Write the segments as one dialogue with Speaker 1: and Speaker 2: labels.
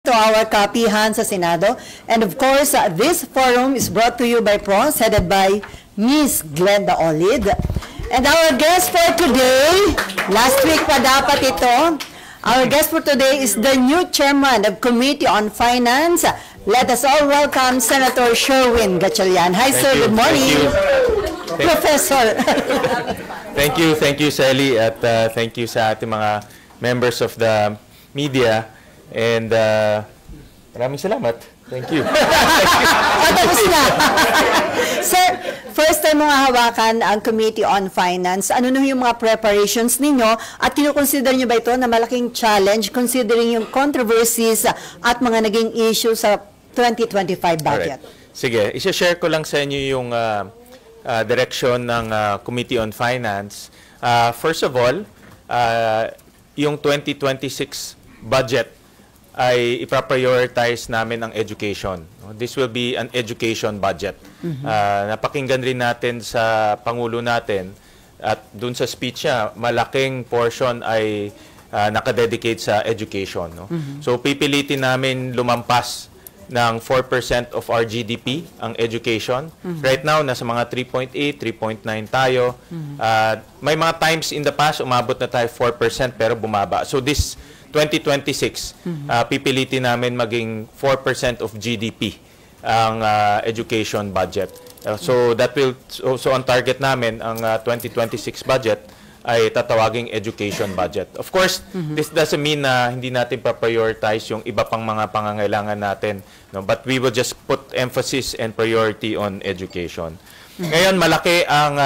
Speaker 1: to our kapihan sa Senado. And of course, this forum is brought to you by PROS, headed by Ms. Glenda Olid. And our guest for today, last week pa dapat ito, our guest for today is the new chairman of Committee on Finance. Let us all welcome Senator Sherwin Gatchalian. Hi, sir. Good morning. Professor.
Speaker 2: Thank you, Sally, at thank you sa ating mga members of the media. And maraming salamat. Thank you.
Speaker 1: Tapos na. Sir, first time mo nga hawakan ang Committee on Finance. Ano na yung mga preparations ninyo at kinukonsider nyo ba ito na malaking challenge considering yung controversies at mga naging issue sa 2025 budget?
Speaker 2: Alright. Sige, isa-share ko lang sa inyo yung direction ng Committee on Finance. First of all, yung 2026 budget ay ipaprioritize namin ang education. This will be an education budget. Napakinggan rin natin sa Pangulo natin at dun sa speech niya, malaking portion ay nakadedicate sa education. So pipilitin namin lumampas ng 4% of our GDP ang education. Right now, nasa mga 3.8, 3.9 tayo. May mga times in the past, umabot na tayo 4% pero bumaba. So this 2026, pipilitin namin maging 4% of GDP ang education budget. So that will so on target namin ang 2026 budget ay tatawaging education budget. Of course, this doesn't mean na hindi natin pa-prioritize yung iba pang mga pangangailangan natin, no? But we will just put emphasis and priority on education. Ngayon, malaki ang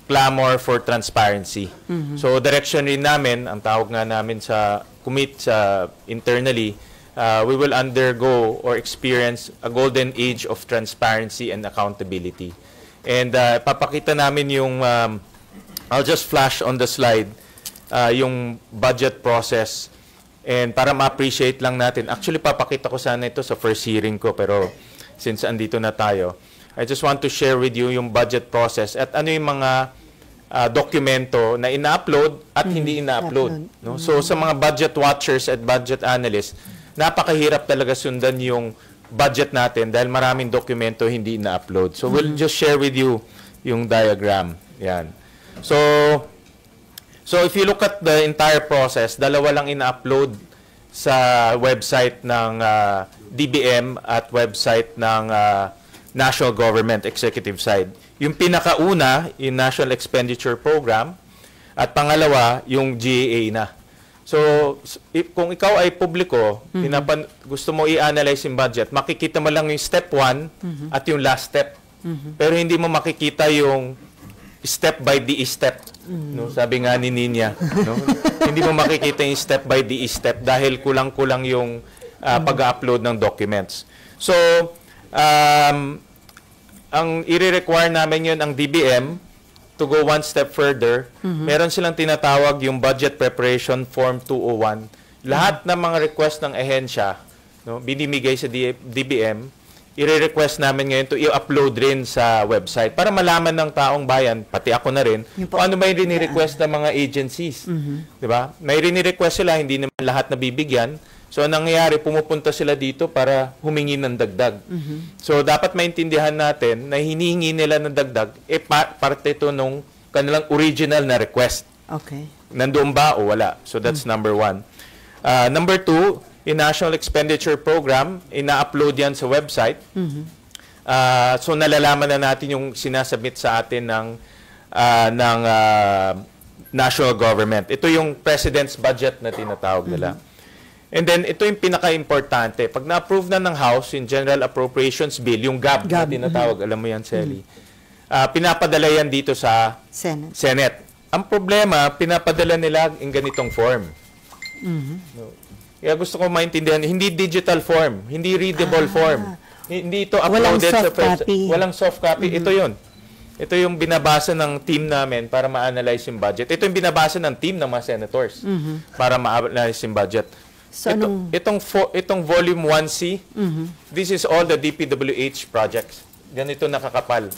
Speaker 2: clamor for transparency. So direction rin namin, ang tawag nga namin sa commit internally, we will undergo or experience a golden age of transparency and accountability. And papakita namin yung, I'll just flash on the slide, yung budget process. And para ma-appreciate lang natin, actually papakita ko sana ito sa first hearing ko, pero since andito na tayo, I just want to share with you yung budget process at ano yung mga dokumento na ina-upload at hindi ina-upload. No? So sa mga budget watchers at budget analysts, napakahirap talaga sundan yung budget natin dahil maraming dokumento hindi ina-upload. So we'll just share with you yung diagram. Yan. So if you look at the entire process, dalawa lang ina-upload sa website ng DBM at website ng National Government Executive side. Yung pinakauna, yung National Expenditure Program, at pangalawa, yung GAA na. So, kung ikaw ay publiko, gusto mo i-analyze yung budget, makikita mo lang yung step 1 at yung last step. Pero hindi mo makikita yung step by the step. No? Sabi nga ni Ninya. No? Hindi mo makikita yung step by the step dahil kulang-kulang yung pag-upload ng documents. So, ang i-require namin yun ang DBM to go one step further. Meron silang tinatawag yung Budget Preparation Form 201. Lahat ng mga request ng ehensya, no, binimigay sa DBM, i-request namin ngayon to i-upload rin sa website para malaman ng taong bayan, pati ako na rin, kung ano may rini-request ng mga agencies. Diba? May rini-request sila, hindi naman lahat nabibigyan. So, anong nangyayari, pumupunta sila dito para humingi ng dagdag. So, dapat maintindihan natin na hinihingi nila ng dagdag, parte ito nung kanilang original na request.
Speaker 1: Okay.
Speaker 2: Nandoon ba o wala? So, that's number 1. Number 2, yung National Expenditure Program, ina-upload yan sa website. So, nalalaman na natin yung sinasubmit sa atin ng national government. Ito yung President's Budget na tinatawag nila. And then, ito yung pinaka-importante. Pag na-approve na ng House, yung General Appropriations Bill, yung GAB na tinatawag, alam mo yan, Sally, pinapadala yan dito sa Senate. Ang problema, pinapadala nila in ganitong form. Kaya gusto ko maintindihan, hindi digital form, hindi readable form. Hindi ito uploaded sa website. Walang soft copy. Ito yun. Ito yung binabasa ng team namin para ma-analyze yung budget. Ito yung binabasa ng team ng mga senators para ma-analyze yung budget. So, itong volume 1C, this is all the DPWH projects. Ganito nakakapal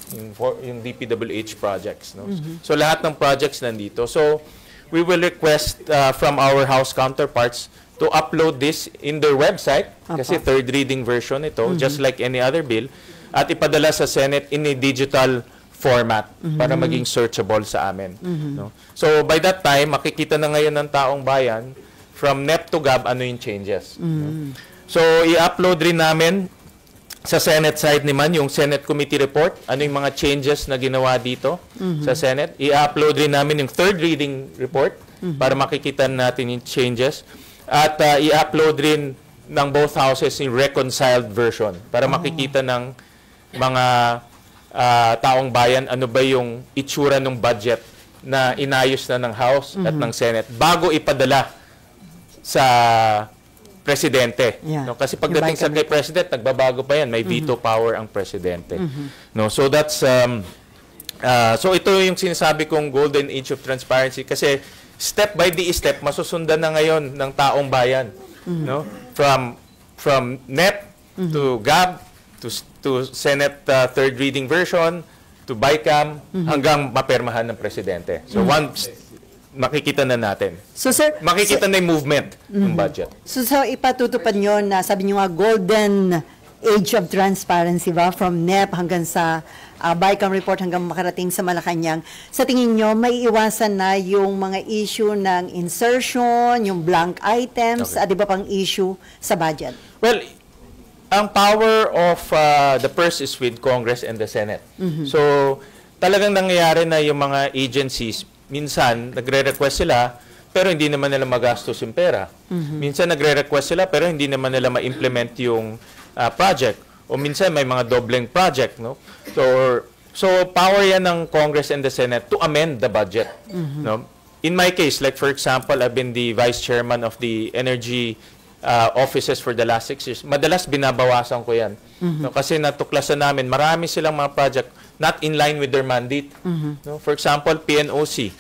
Speaker 2: yung DPWH projects. No? So lahat ng projects nandito. So we will request from our House counterparts to upload this in their website, kasi third reading version ito, just like any other bill, at ipadala sa Senate in a digital format para maging searchable sa amin. No? So by that time, makikita na ngayon ng taong bayan from NEP to GAB ano yung changes. No? So i-upload rin namin sa Senate side naman yung Senate Committee Report, ano yung mga changes na ginawa dito sa Senate. I-upload rin namin yung third reading report para makikita natin yung changes. At i-upload rin ng both houses yung reconciled version para makikita ng mga taong bayan ano ba yung itsura ng budget na inayos na ng House at ng Senate bago ipadala sa Presidente.
Speaker 1: Yeah.
Speaker 2: No? Kasi pagdating sa kay President, nagbabago pa yan. May veto power ang Presidente. No? So that's so ito yung sinasabi kong golden age of transparency kasi step by step masusundan na ngayon ng taong bayan, no? From NEP to GAB to Senate third reading version to BICAM hanggang mapermahan ng presidente. So once makikita na natin.
Speaker 1: So sir,
Speaker 2: Makikita na yung movement ng budget.
Speaker 1: so ipatutupad nyo na sabi nyo nga golden age of transparency ba from NEP hanggang sa BICAM report hanggang makarating sa Malacanang. Sa tingin nyo, may iwasan na yung mga issue ng insertion, yung blank items, at iba pang issue sa budget?
Speaker 2: Well, ang power of the purse is with Congress and the Senate. So, talagang nangyayari na yung mga agencies, minsan, nagre-request sila, pero hindi naman nila magastos yung pera. Minsan, nagre-request sila, pero hindi naman nila ma-implement yung project. O minsan, may mga dobleng project, no? So power yan ng Congress and the Senate to amend the budget. No? In my case, like for example, I've been the vice chairman of the energy offices for the last 6 years. Madalas binabawasan ko yan. No? Kasi natuklasan namin, marami silang mga project not in line with their mandate. No? For example, PNOC,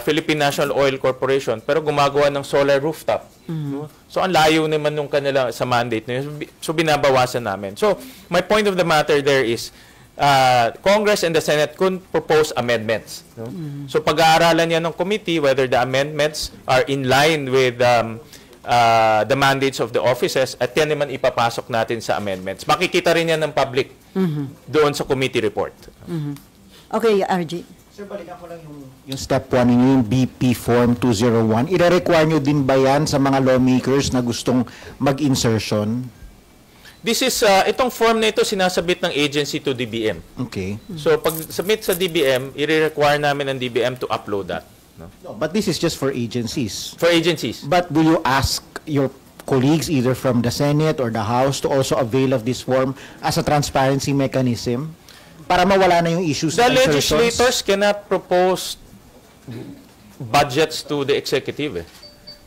Speaker 2: Philippine National Oil Corporation, pero gumagawa ng solar rooftop. No? So ang layo naman nung kanila sa mandate na yun. So binabawasan namin. So my point of the matter there is Congress and the Senate could propose amendments. No? So pag-aaralan yan ng committee whether the amendments are in line with the mandates of the offices at yan naman ipapasok natin sa amendments. Makikita rin yan ng public doon sa committee report.
Speaker 1: Okay, RJ.
Speaker 3: Sir, balikan ko lang yung step 1 ninyo, yung BP Form 201. I-require nyo din ba yan sa mga lawmakers na gustong mag-insertion?
Speaker 2: This is, itong form na ito sinasabit ng agency to DBM.
Speaker 3: Okay.
Speaker 2: So pag submit sa DBM, i-require namin ng DBM to upload that. No?
Speaker 3: No, but this is just for agencies.
Speaker 2: For agencies.
Speaker 3: But will you ask your colleagues either from the Senate or the House to also avail of this form as a transparency mechanism para mawala na yung issues
Speaker 2: The
Speaker 3: ng insertions?
Speaker 2: legislators cannot propose budgets to the executive.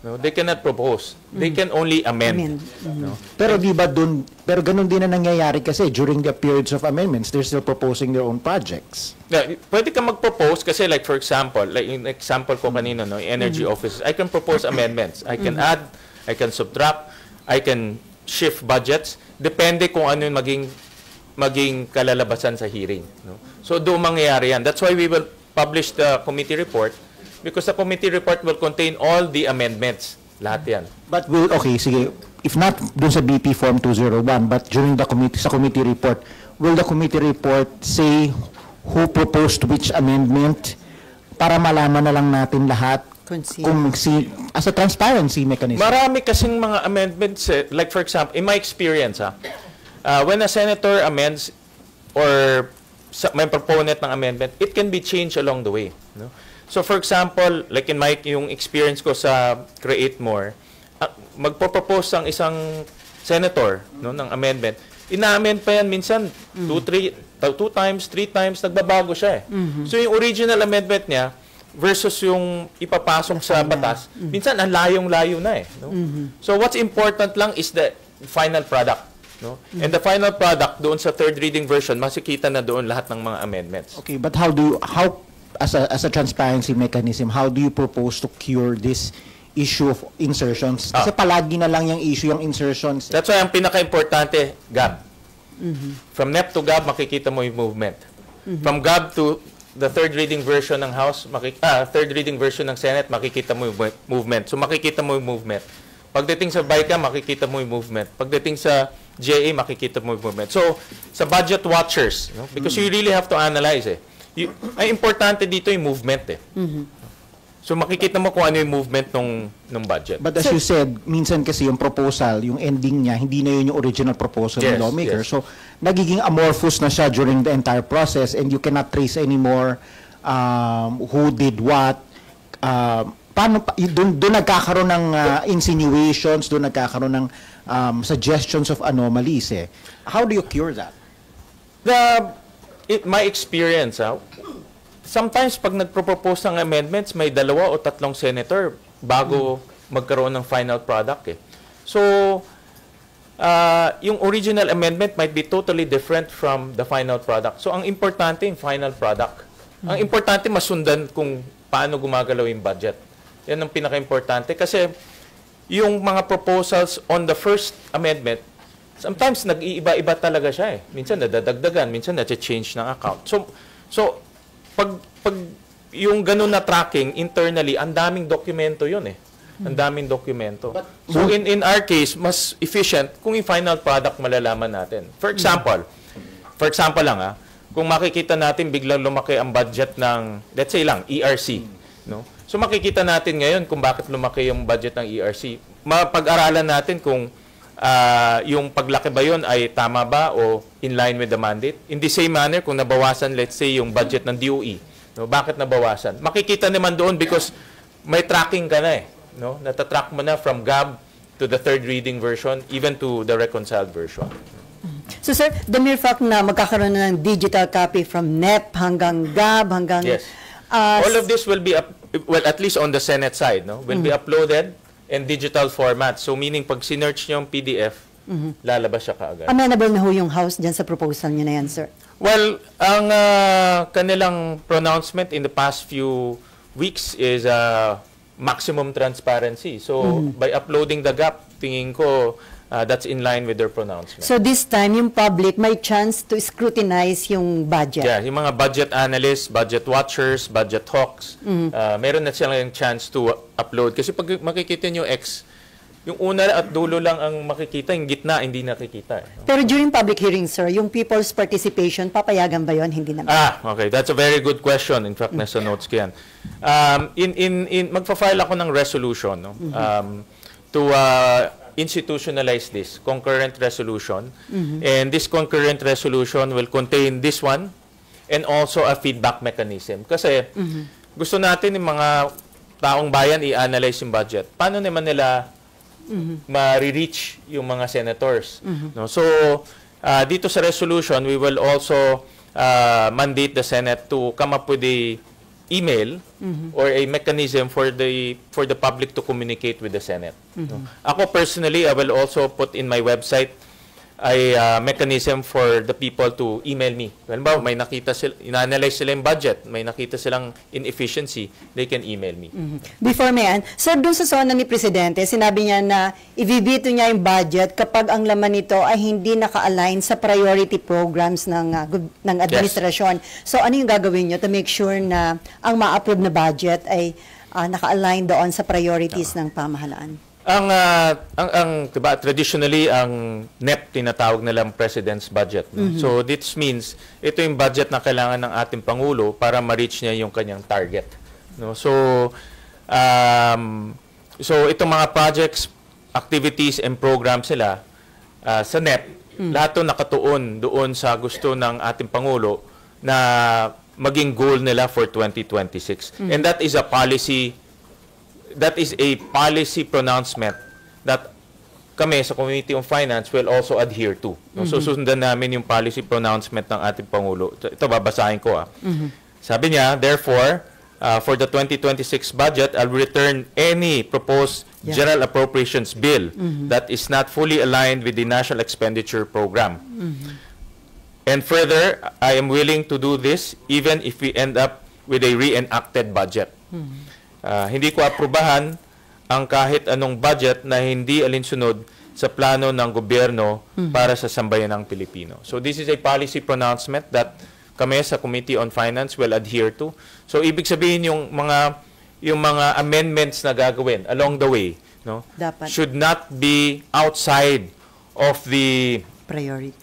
Speaker 2: No, they cannot propose. They can only amend. No?
Speaker 3: Pero di ba dun, pero ganun din na nangyayari kasi during the periods of amendments, they're still proposing their own projects.
Speaker 2: Yeah, pwede ka mag-propose kasi like for example, like yung example ko kanina, no, energy office, I can propose amendments. I can add, I can subtract, I can shift budgets. Depende kung ano yung maging kalalabasan sa hearing. No? So doon mangyayari yan. That's why we will publish the committee report because the committee report will contain all the amendments. Lahat yan.
Speaker 3: But will, okay, sige, if not dun sa BP Form 201, but during the committee, sa committee report, will the committee report say who proposed which amendment para malaman na lang natin lahat kung as a transparency mechanism?
Speaker 2: Marami kasing mga amendments, like for example, in my experience, when a senator amends or may proponent ng amendment, it can be changed along the way. No? So for example, like in yung experience ko sa Create More, magpo-propose ang isang senator, no, ng amendment. Ina-amend pa yan minsan 2 times, 3 times, nagbabago siya eh. So yung original amendment niya versus yung ipapasok sa batas, minsan ang layong-layo na eh. No? So what's important lang is the final product. No? And the final product doon sa third reading version, makikita na doon lahat ng mga amendments.
Speaker 3: Okay, but how as a transparency mechanism, how do you propose to cure this issue of insertions? Kasi palagi na lang yung issue yung insertions.
Speaker 2: That's why ang pinaka-importante, GAB. From NEP to GAB, makikita mo yung movement. From GAB to the third reading version ng House, third reading version ng Senate, makikita mo yung movement. So makikita mo yung movement. Pagdating sa BICA, makikita mo yung movement. Pagdating sa GA, makikita mo yung movement. So, sa budget watchers, no? Because you really have to analyze ay importante dito yung movement So, makikita mo kung ano yung movement ng budget.
Speaker 3: But as you said, minsan kasi yung proposal, yung ending niya, hindi na yun yung original proposal ng lawmaker.
Speaker 2: Yes.
Speaker 3: So, nagiging amorphous na siya during the entire process and you cannot trace anymore who did what. Doon nagkakaroon ng insinuations, doon nagkakaroon ng suggestions of anomalies. How do you cure that?
Speaker 2: My experience, sometimes pag nagpropose ng amendments, may 2 o 3 senator bago magkaroon ng final product. So, yung original amendment might be totally different from the final product. So, ang importante yung final product. Ang importante masundan kung paano gumagalaw yung budget. Yan ang pinaka-importante. Kasi yung mga proposals on the first amendment, sometimes nag-iiba-iba talaga siya. Minsan nadadagdagan, minsan na-change ng account. So pag yung ganun na tracking internally, ang daming dokumento yun Ang daming dokumento. So in our case, mas efficient kung yung final product malalaman natin. For example lang kung makikita natin biglang lumaki ang budget ng, let's say lang, ERC. No? So makikita natin ngayon kung bakit lumaki yung budget ng ERC. Mapag-aralan natin kung yung paglaki ba yun ay tama ba o in line with the mandate. In the same manner, kung nabawasan, let's say, yung budget ng DOE. No? Bakit nabawasan? Makikita naman doon because may tracking ka na No? Natatrack mo na from GAB to the third reading version, even to the reconciled version.
Speaker 1: So sir, the mere fact na magkakaroon na ng digital copy from NEP hanggang GAB, hanggang...
Speaker 2: Yes. All of this will be, well, at least on the Senate side, will be uploaded in digital format. So meaning pag sinearch nyo yung PDF, lalabas siya kaagad.
Speaker 1: Amenable na ho yung House dyan sa proposal nyo na yan, sir?
Speaker 2: Well, ang kanilang pronouncement in the past few weeks is maximum transparency. So by uploading the gap, tingin ko that's in line with their pronouncement.
Speaker 1: So this time, yung public may chance to scrutinize yung budget?
Speaker 2: Yeah, yung mga budget analysts, budget watchers, budget hawks, meron na silang chance to upload. Kasi pag makikita nyo yung una at dulo lang ang makikita, yung gitna hindi nakikita.
Speaker 1: Pero during public hearings, sir, yung people's participation, papayagan ba yun? Hindi naman.
Speaker 2: Okay. That's a very good question. In fact, nasa notes ko yan. Magpa-file ako ng resolution to institutionalize this concurrent resolution. And this concurrent resolution will contain this one and also a feedback mechanism. Kasi gusto natin yung mga taong bayan i-analyze yung budget. Paano naman nila ma-reach yung mga senators? No? So, dito sa resolution, we will also mandate the Senate to come up with a email or a mechanism for the public to communicate with the Senate. No? Ako personally, I will also put in my website a mechanism for the people to email me. Halimbawa, may nakita sila, ina-analyze sila yung budget, may nakita silang inefficiency, they can email me.
Speaker 1: Before Mayan, sir, dun sa zona ni Presidente, sinabi niya na ibibito niya yung budget kapag ang laman nito ay hindi naka-align sa priority programs ng administrasyon. So ano yung gagawin niyo to make sure na ang ma-approve na budget ay naka-align doon sa priorities ng pamahalaan?
Speaker 2: Diba, traditionally, ang NEP tinatawag nilang President's Budget. No? So, this means, ito yung budget na kailangan ng ating Pangulo para ma-reach niya yung kanyang target. No? So, itong mga projects, activities, and programs sila sa NEP, lahat ito nakatuon doon sa gusto ng ating Pangulo na maging goal nila for 2026. And that is a policy pronouncement that kami sa Committee on Finance will also adhere to. No? So, susundan namin yung policy pronouncement ng ating Pangulo. Ito, babasahin ko. Sabi niya, therefore, for the 2026 budget, I'll return any proposed general appropriations bill that is not fully aligned with the National Expenditure Program. And further, I am willing to do this even if we end up with a reenacted budget. Hindi ko aprubahan ang kahit anong budget na hindi alinsunod sa plano ng gobyerno para sa sambayanang Pilipino. So this is a policy pronouncement that kami sa Committee on Finance will adhere to. So ibig sabihin yung mga amendments na gagawin along the way, no,
Speaker 1: Dapat.
Speaker 2: should not be outside of the
Speaker 1: Priority.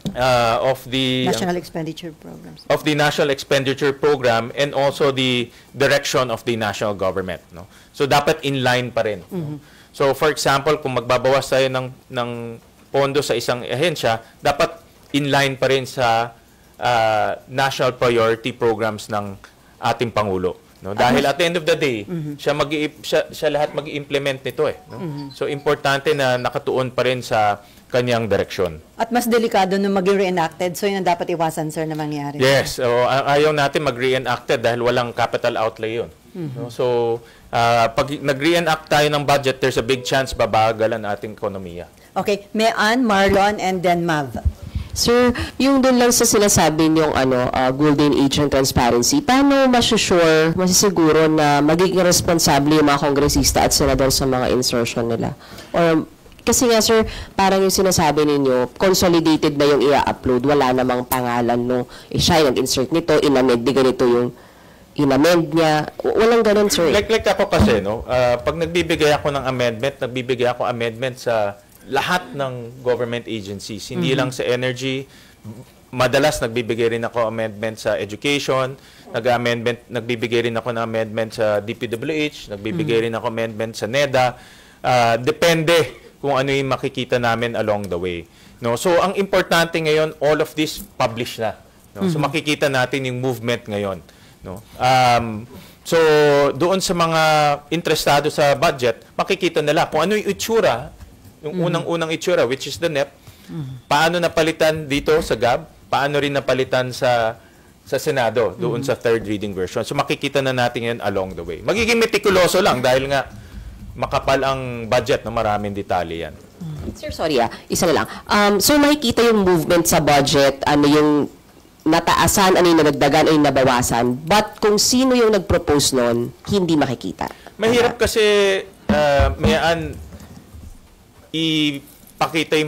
Speaker 1: National expenditure programs.
Speaker 2: of the national expenditure program and also the direction of the national government, no. So dapat in line pa rin. No? So for example, kung magbabawas tayo ng pondo sa isang ahensya, dapat in line pa rin sa national priority programs ng ating pangulo, no. Dahil at the end of the day, siya lahat mag-implement nito eh, no? So importante na nakatuon pa rin sa kanyang direksyon.
Speaker 1: At mas delikado nung maging reenacted, so yun ang dapat iwasan, sir, na mangyari.
Speaker 2: Yes, ayaw natin mag-reenacted dahil walang capital outlay yun. No? So, pag nag-reenact tayo ng budget, there's a big chance babagal ang ating ekonomiya.
Speaker 1: Okay, Mayan, Marlon, and then Mav.
Speaker 4: Sir, yung doon lang sa sinasabi niyong golden age ng transparency, paano masisiguro na magiging responsable yung mga kongresista at senador sa mga insertion nila? Or kasi nga sir, parang yung sinasabi ninyo, consolidated na yung i-upload, wala namang pangalan no, siya yung nag-insert nito, inamend, di ganito yung inamend niya. Walang ganun, sir.
Speaker 2: Like ako kasi, no, pag nagbibigay ako ng amendment, nagbibigay ako amendment sa lahat ng government agencies, hindi lang sa energy. Madalas nagbibigay rin ako amendment sa education, nagbibigay rin ako ng amendment sa DPWH, nagbibigay rin ako amendment sa NEDA. Depende kung ano yung makikita namin along the way. No? So, ang importante ngayon, all of this published na. No? So, makikita natin yung movement ngayon. No? So, doon sa mga interesado sa budget, makikita nila kung ano yung itsura, yung unang-unang itsura, which is the NEP, paano napalitan dito sa GAB, paano rin napalitan sa Senado, doon sa third reading version. So, makikita na natin yan along the way. Magiging metikuloso lang dahil nga makapal ang budget na maraming detalye yan.
Speaker 4: Sir, sorry isa na lang. So makikita yung movement sa budget, ano yung nataasan, ano yung nadagdagan, ano yung nabawasan. But kung sino yung nag-propose nun, hindi makikita.
Speaker 2: Mahirap kasi, Mayan, ipakita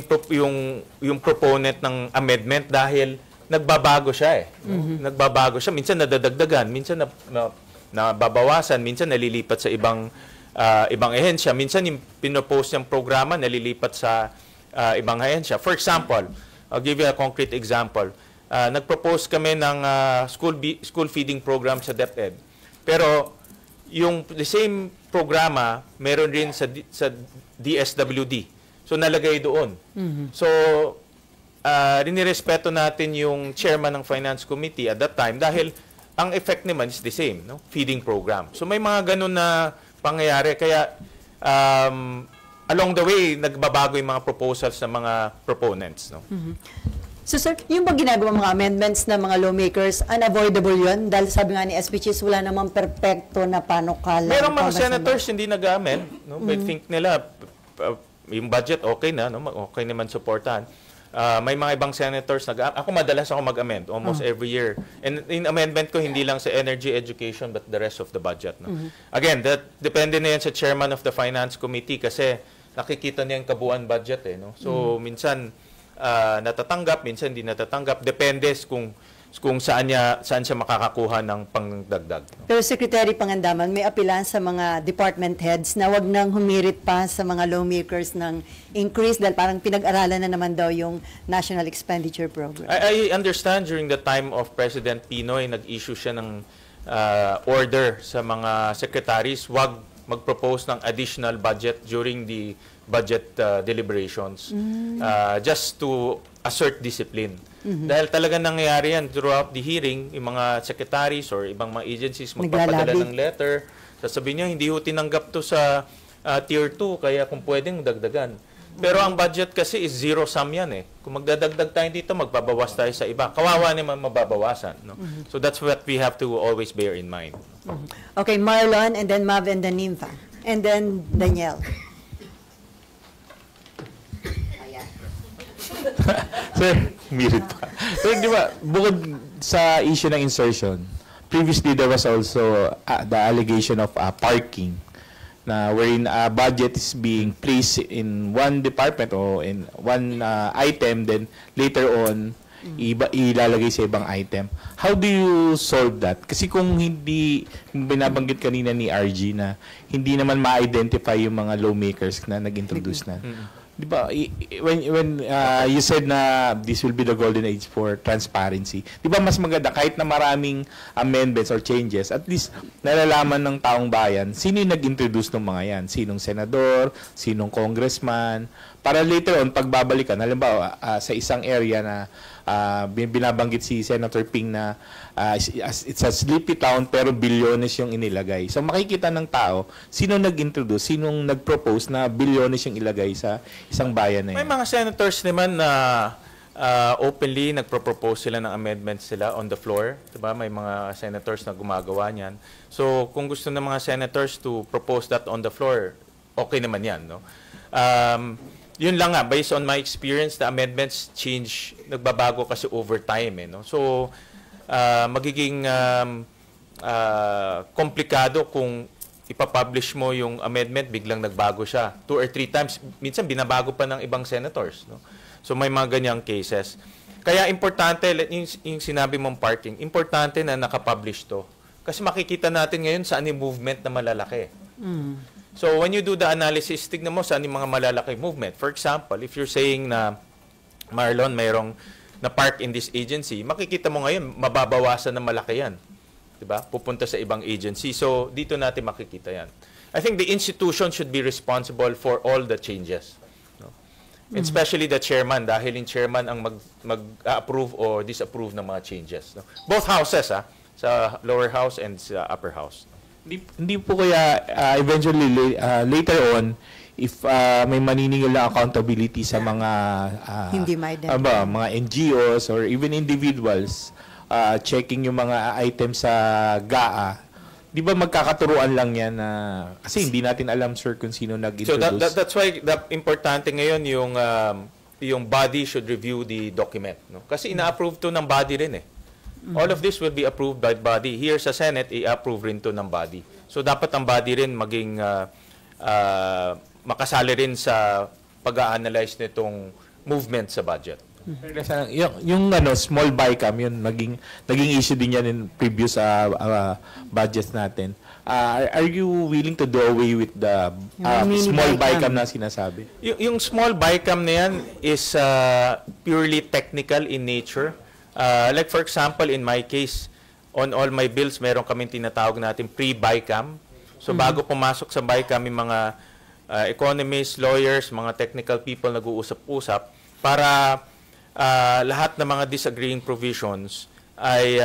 Speaker 2: yung proponent ng amendment dahil nagbabago siya eh. Nagbabago siya. Minsan nadadagdagan, minsan nababawasan, minsan nalilipat sa ibang ahensya. Minsan yung pinopost niyang programa nalilipat sa ibang ahensya. For example, I'll give you a concrete example. Nag-propose kami ng school feeding program sa DepEd. Pero yung the same programa meron rin sa DSWD. So nalagay doon. So rinirespeto natin yung chairman ng Finance Committee at that time dahil ang effect naman is the same, no? Feeding program. So may mga ganun na pangyayari. Kaya, along the way, nagbabago yung mga proposals ng mga proponents. No?
Speaker 1: So, sir, yung bang ginagawa mga amendments ng mga lawmakers, unavoidable yun? Dahil sabi nga ni SPCs, wala namang perpekto na panukala.
Speaker 2: Merong mga senators hindi nag-amend. No? I think nila, yung budget okay na, no? Okay naman supportahan. May mga ibang senators ako madalas ako mag-amend almost every year. And in amendment ko hindi lang sa energy, education but the rest of the budget, no. Again, that depende na yan sa chairman of the Finance Committee kasi nakikita niya yung kabuuan budget eh, no. So minsan natatanggap, minsan hindi natatanggap, depende kung saan siya makakakuha ng pangdagdag. No?
Speaker 1: Pero Secretary Pangandaman, may apilan sa mga department heads na wag nang humirit pa sa mga lawmakers ng increase dahil parang pinag-aralan na naman daw yung National Expenditure Program.
Speaker 2: I understand during the time of President Pinoy, nag-issue siya ng order sa mga secretaries, wag mag-propose ng additional budget during the budget deliberations just to assert discipline. Dahil talaga nangyayari yan throughout the hearing, yung mga secretaries or ibang mga agencies magpapadala ng letter, sasabihin niya, hindi ho tinanggap to sa tier 2, kaya kung pwedeng dagdagan. Pero ang budget kasi is zero-sum yan eh. Kung magdadagdag tayo dito, magbabawas tayo sa iba. Kawawa naman mababawasan. No? So that's what we have to always bear in mind.
Speaker 1: Okay, Marlon, and then Mav, and then Nympha, and then Danielle.
Speaker 5: Sir, mirit pa. Sir, di ba, bukod sa issue ng insertion, previously there was also the allegation of parking na wherein a budget is being placed in one department or in one item, then later on, ilalagay sa ibang item. How do you solve that? Kasi kung hindi, binabanggit kanina ni RG na hindi naman ma-identify yung mga lawmakers na nag-introduce na. Di ba, when you said na this will be the golden age for transparency, di ba mas maganda kahit na maraming amendments or changes, at least nalalaman ng taong bayan sino yung nag-introduce ng mga yan, sinong senador, sinong congressman, para later on pagbabalikan, halimbawa sa isang area na binabanggit si Senator Ping na it's a sleepy town pero bilyones yung inilagay. So makikita ng tao sino nag-introduce, sinong nag-propose na bilyones yung ilagay sa isang bayan na
Speaker 2: May
Speaker 5: yun.
Speaker 2: mga senators naman na openly nagpro-propose sila ng amendments sila on the floor. Diba? May mga senators na gumagawa niyan. So kung gusto ng mga senators to propose that on the floor, okay naman yan. No? Yun lang nga, based on my experience, the amendments change, nagbabago kasi over time. No? So, magiging komplikado kung ipapublish mo yung amendment, biglang nagbago siya. 2 or 3 times, minsan binabago pa ng ibang senators. No? So, may mga ganyang cases. Kaya importante, yung sinabi mong parking, importante na nakapublish to. Kasi makikita natin ngayon saan yung movement na malalaki. So, when you do the analysis, tignan mo saan yung mga malalaki movement. For example, if you're saying na, Marlon, mayroong na park in this agency, makikita mo ngayon, mababawasan na malaki yan. Diba? Pupunta sa ibang agency. So, dito natin makikita yan. I think the institution should be responsible for all the changes. No? Especially the chairman, dahil yung chairman ang mag-approve or disapprove ng mga changes. No? Both houses, sa lower house and sa upper house.
Speaker 5: Hindi po kaya eventually later on if may maniningil na accountability sa mga
Speaker 1: Hindi ma-identify.
Speaker 5: mga NGOs or even individuals checking yung mga items sa GAA, di ba magkakaturuan lang yan na kasi hindi natin alam sir kung sino nag-introduce.
Speaker 2: So that's why importante ngayon yung body should review the document, no? Kasi ina-approve to ng body rin eh. All of this will be approved by body. Here sa Senate, i-approve rin to ng body. So, dapat ang body rin maging makasali rin sa pag-a-analyze nitong movement sa budget.
Speaker 5: Yung small BICAM, yun, naging issue din yan in previous budgets natin. Are you willing to do away with the small BICAM na sinasabi?
Speaker 2: Yung small BICAM na yan is purely technical in nature. Like for example, in my case, on all my bills, meron kaming tinatawag natin pre-BICAM. So bago pumasok sa BICAM, yung mga economists, lawyers, mga technical people nag-uusap-usap para lahat ng mga disagreeing provisions ay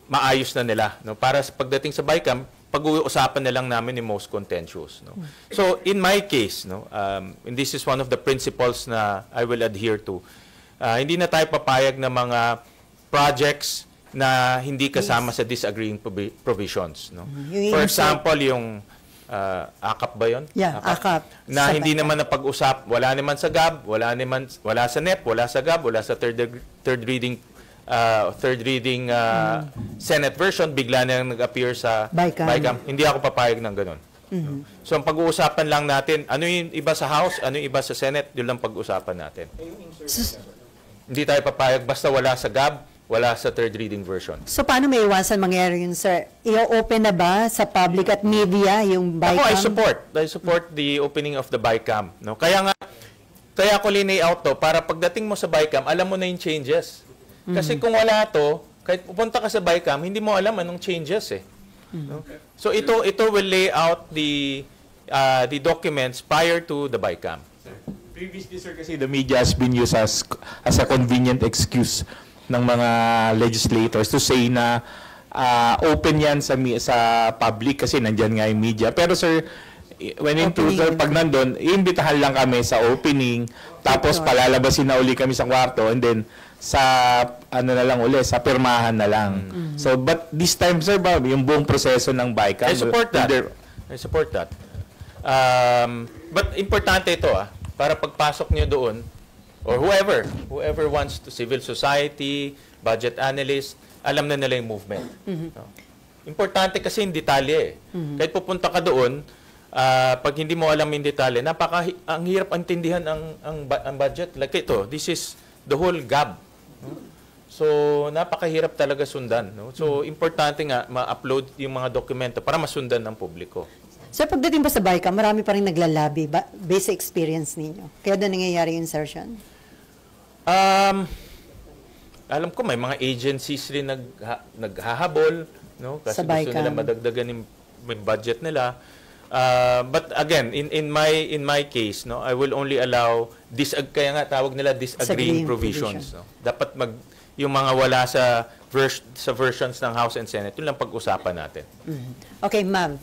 Speaker 2: maayos na nila. No? Para pagdating sa BICAM, pag-uusapan na lang namin yung most contentious. No? So in my case, no, and this is one of the principles na I will adhere to, hindi na tayo papayag ng mga projects na hindi kasama sa disagreeing provisions. No? For example, yung AKAP ba yun?
Speaker 1: Yeah, AKAP.
Speaker 2: Na
Speaker 1: Sa
Speaker 2: hindi
Speaker 1: BICAM.
Speaker 2: naman napag-usap, wala naman sa GAB, wala sa NEP, wala sa GAB, wala sa third reading Senate version, bigla na nag-appear sa
Speaker 1: BICAM.
Speaker 2: Hindi ako papayag ng ganun. So, ang pag-uusapan lang natin, ano yung iba sa House, ano yung iba sa Senate, yun lang pag-uusapan natin. Hindi tayo papayag basta wala sa GAB, wala sa third reading version.
Speaker 1: So, paano may iwasan mangyari yun, sir? I-open na ba sa public at media yung BICAM?
Speaker 2: Ako, I support the opening of the BICAM. No? Kaya ko linay-out to, para pagdating mo sa BICAM, alam mo na yung changes. Kasi kung wala to, kahit pupunta ka sa BICAM, hindi mo alam anong changes eh. No? So, ito will lay out the documents prior to the BICAM.
Speaker 5: Previously, sir, kasi the media has been used as a convenient excuse ng mga legislators to say na open yan sa public kasi nandyan nga yung media. Pero sir, when in truth, pag nandun, iimbitahan lang kami sa opening, tapos palalabasin na uli kami sa kwarto, and then sa na lang uli, sa pirmahan na lang. So, but this time, sir, yung buong proseso ng BICAM,
Speaker 2: I support that. But importante ito para pagpasok nyo doon, or whoever wants to, civil society, budget analyst, alam na nila yung movement. No? Importante kasi yung detalye. Kahit pupunta ka doon, pag hindi mo alam yung detalye, ang hirap intindihan ang budget. Like ito, this is the whole GAB. No? So, napakahirap talaga sundan. No? So, importante nga ma-upload yung mga dokumento para masundan ng publiko.
Speaker 1: Sir, pagdating ba sa BICAM, marami pa rin naglalabi based sa experience ninyo. Kaya doon nangyayari yung insertion?
Speaker 2: Alam ko may mga agencies rin naghahabol, no? Kasi
Speaker 1: Sa
Speaker 2: gusto
Speaker 1: BICAM.
Speaker 2: nila madagdagan yung budget nila. But again, in my case, no, I will only allow kaya nga tawag nila disagreeing provisions, no. Dapat yung mga wala sa versions ng House and Senate, yun lang pag-usapan natin.
Speaker 1: Okay, ma'am.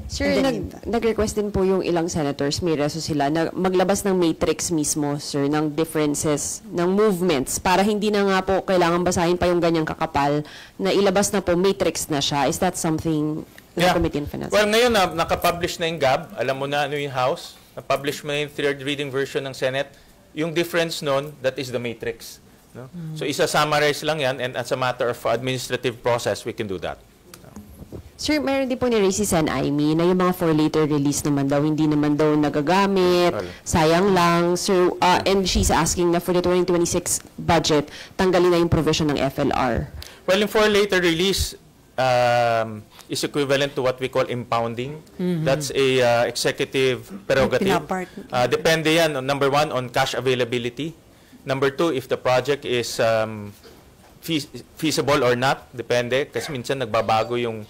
Speaker 4: Sir,
Speaker 1: And then
Speaker 4: nag-request din po yung ilang senators, may reso sila, na maglabas ng matrix mismo, sir, ng differences, ng movements, para hindi na nga po kailangan basahin pa yung ganyang kakapal, na ilabas na po, matrix na siya. Is that something the Committee on Finance?
Speaker 2: Well, ngayon nakapublish na yung GAB. Alam mo na ano yung House. Na-publish mo na yung third reading version ng Senate. Yung difference nun, that is the matrix. No? So, isa-summarize lang yan, and as a matter of administrative process, we can do that.
Speaker 4: Sir, meron din po ni Racy San Aimee na yung mga for later release naman daw, hindi naman daw nagagamit, sayang lang. Sir, and she's asking na for the 2026 budget, tanggalin na yung provision ng FLR.
Speaker 2: Well, yung for later release is equivalent to what we call impounding. That's a executive prerogative. Depende yan, number one, on cash availability. Number two, if the project is feasible or not, depende. Kasi minsan nagbabago yung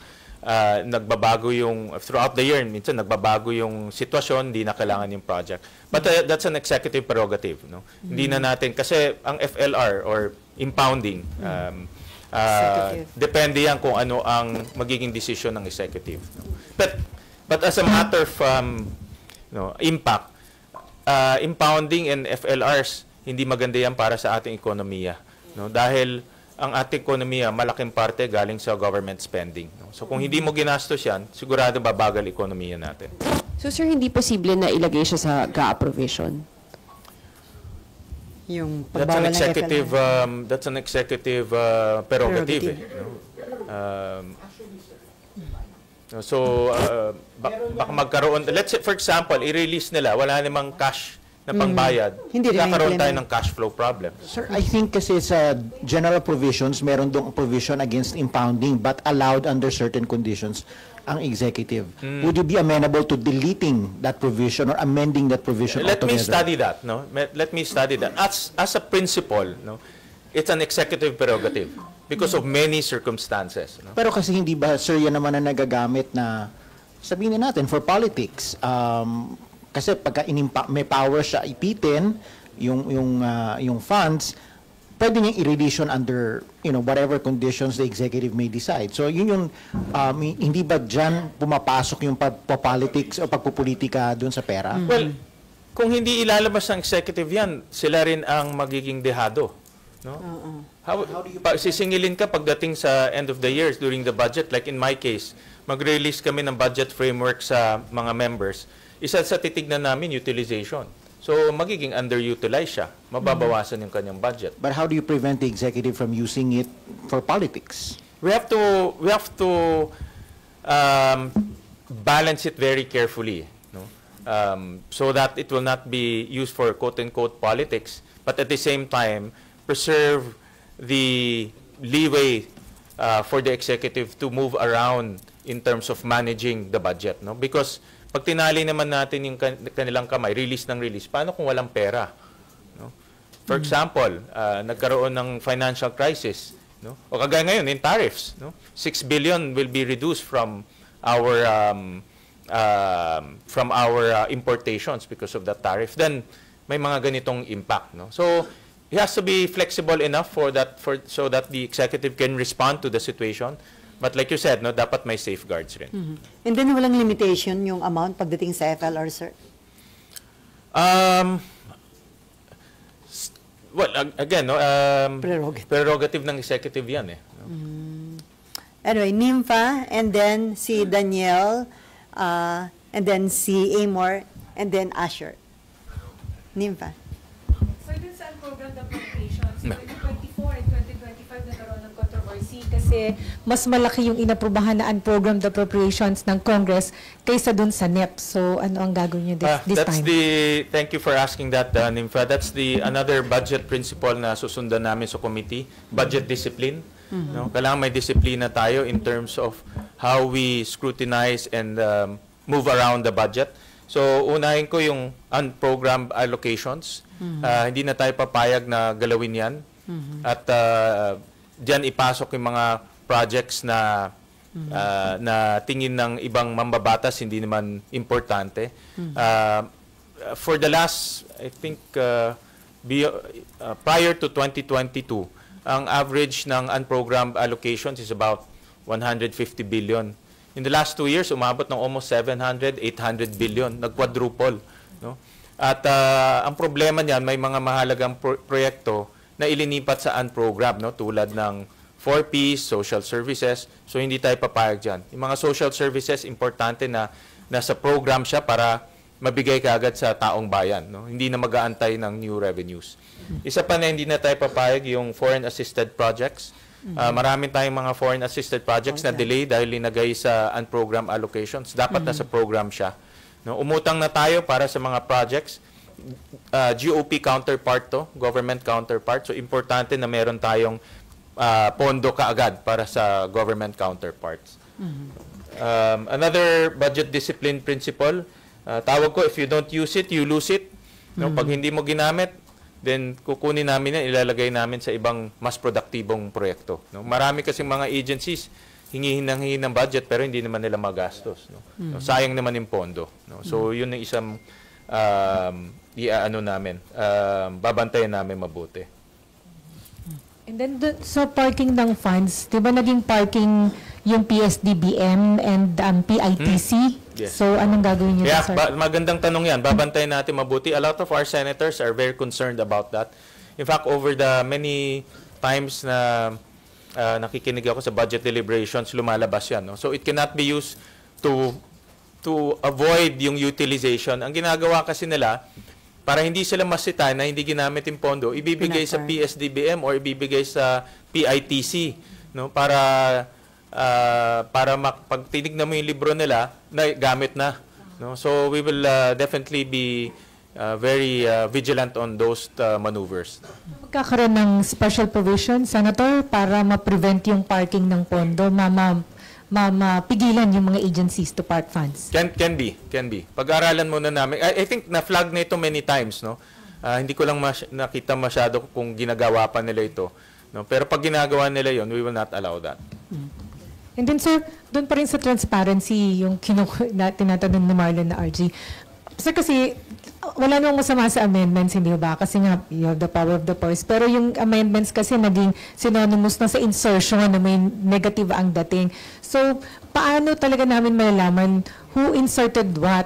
Speaker 2: throughout the year, minsan nagbabago yung sitwasyon, hindi na kailangan yung project. But that's an executive prerogative, no? Hindi na natin, kasi ang FLR or impounding, depende yan kung ano ang magiging decision ng executive. No? But as a matter of impact, impounding and FLRs, hindi maganda yan para sa ating ekonomiya. No? Dahil ang ating ekonomiya, malaking parte galing sa government spending. No? So kung hindi mo ginastos yan, sigurado babagal ekonomiya natin.
Speaker 4: So sir, hindi posible na ilagay siya sa GAA provision?
Speaker 1: Yung pagbawal ng FLR.
Speaker 2: That's an executive prerogative. So, baka magkaroon, let's say, for example, i-release nila, wala namang cash na pangbayad,
Speaker 1: Hindi rin
Speaker 2: nagkakaroon tayo
Speaker 1: na-implement.
Speaker 2: ng cash flow problem.
Speaker 3: Sir, I think kasi sa general provisions, meron dong provision against impounding but allowed under certain conditions ang executive. Would you be amenable to deleting that provision or amending that provision
Speaker 2: Let me
Speaker 3: altogether?
Speaker 2: study that. No? Let me study that. As a principle, no, it's an executive prerogative because of many circumstances. No?
Speaker 3: Pero kasi hindi ba, sir, yan naman na nagagamit na, sabihin na natin, for politics. Kasi pagka may power siya ipitin yung funds, pwede niyang i-release yun under whatever conditions the executive may decide. So yun yung hindi ba diyan pumapasok yung pagpo-politics o pagpupolitika doon sa pera?
Speaker 2: Well, kung hindi ilalabas ng executive yan, sila rin ang magiging dehado. No? Sisingilin ka pagdating sa end of the year during the budget. Like in my case, mag-release kami ng budget framework sa mga members. Isa sa titignan namin, utilization. So, magiging underutilized siya. Mababawasan yung kanyang budget.
Speaker 3: But how do you prevent the executive from using it for politics?
Speaker 2: We have to balance it very carefully, no? So that it will not be used for quote-unquote politics, but at the same time, preserve the leeway for the executive to move around in terms of managing the budget, no? Because pag tinali naman natin yung kanilang kamay, release ng release, paano kung walang pera? No? For example, nagkaroon ng financial crisis, no? O kagaya ngayon, in tariffs, no? 6 billion will be reduced from our importations because of that tariff. Then, may mga ganitong impact. No? So, it has to be flexible enough so that the executive can respond to the situation. But like you said, no, dapat may safeguards rin.
Speaker 1: And then walang limitation yung amount pagdating sa FLR, sir?
Speaker 2: Well, again, no, prerogative ng executive yan. No?
Speaker 1: Anyway, Nympha, and then si Danielle, and then si Amor, and then Asher. Nympha.
Speaker 6: So, dun sa program appropriations, 2024 and 2025 nagkaroon ng controversy Kasi mas malaki yung inaprubahan na unprogrammed appropriations ng Congress kaysa dun sa NEP. So ano ang gagawin nyo this
Speaker 2: That's
Speaker 6: time?
Speaker 2: thank you for asking that, Nympha. That's another budget principle na susundan namin sa committee, budget discipline. No? Kailangan may disiplina tayo in terms of how we scrutinize and move around the budget. So, unahin ko yung unprogrammed allocations. Hindi na tayo papayag na galawin yan. At diyan ipasok yung mga projects na na tingin ng ibang mambabatas hindi naman importante. For the last, I think, prior to 2022, ang average ng unprogrammed allocations is about 150 billion. In the last 2 years, umabot ng almost 700, 800 billion. Nag-quadruple. No? At ang problema niyan, may mga mahalagang proyekto na ilinipat sa unprogrammed, no? Tulad ng 4Ps, social services. So, hindi tayo papayag dyan. Yung mga social services, importante na nasa program siya para mabigay kaagad sa taong bayan. No? Hindi na mag-aantay ng new revenues. Isa pa na hindi na tayo papayag yung foreign assisted projects. Marami tayong mga foreign assisted projects na delay dahil linagay sa unprogrammed allocations. Dapat nasa program siya. No? Umutang na tayo para sa mga projects. GOP counterpart to, government counterpart. So, importante na meron tayong pondo kaagad para sa government counterparts. Another budget discipline principle, tawag ko, if you don't use it, you lose it. No? Pag hindi mo ginamit, then kukunin namin yan, ilalagay namin sa ibang mas produktibong proyekto. No? Marami kasing mga agencies, hingihin ng budget pero hindi naman nila magastos. No? No? Sayang naman yung pondo. No? So, yun yung isang babantayan namin mabuti.
Speaker 6: And then sa parking ng funds, di ba naging parking yung PSDBM and PITC?
Speaker 2: Yes.
Speaker 6: So anong gagawin niyo,
Speaker 2: Yeah,
Speaker 6: sir?
Speaker 2: magandang tanong yan. Babantayan natin mabuti. A lot of our senators are very concerned about that. In fact, over the many times na nakikinig ako sa budget deliberations, lumalabas yan. No? So it cannot be used to avoid yung utilization. Ang ginagawa kasi nila, para hindi sila masita na hindi ginamit yung pondo, ibibigay sa PSDBM or ibibigay sa PITC, no? Para pag tinignan mo yung libro nila, na gamit na, no? So we will definitely be very vigilant on those maneuvers.
Speaker 6: Magkakaroon ng special provision, Senator, para ma-prevent yung parking ng pondo, mapigilan yung mga agencies to park funds?
Speaker 2: Can be. Pag-aralan muna namin. I think na-flag na ito many times, no? Hindi ko lang nakita masyado kung ginagawa pa nila ito, no? Pero pag ginagawa nila yon, we will not allow that.
Speaker 6: And then, sir, doon pa rin sa transparency, yung tinatanong ni Marlon na RG. Sir, kasi wala namang masama sa amendments, hindi ba? Kasi nga, you have the power of the purse. Pero yung amendments kasi naging synonymous na sa insertion na may negative ang dating. So, paano talaga namin malalaman who inserted what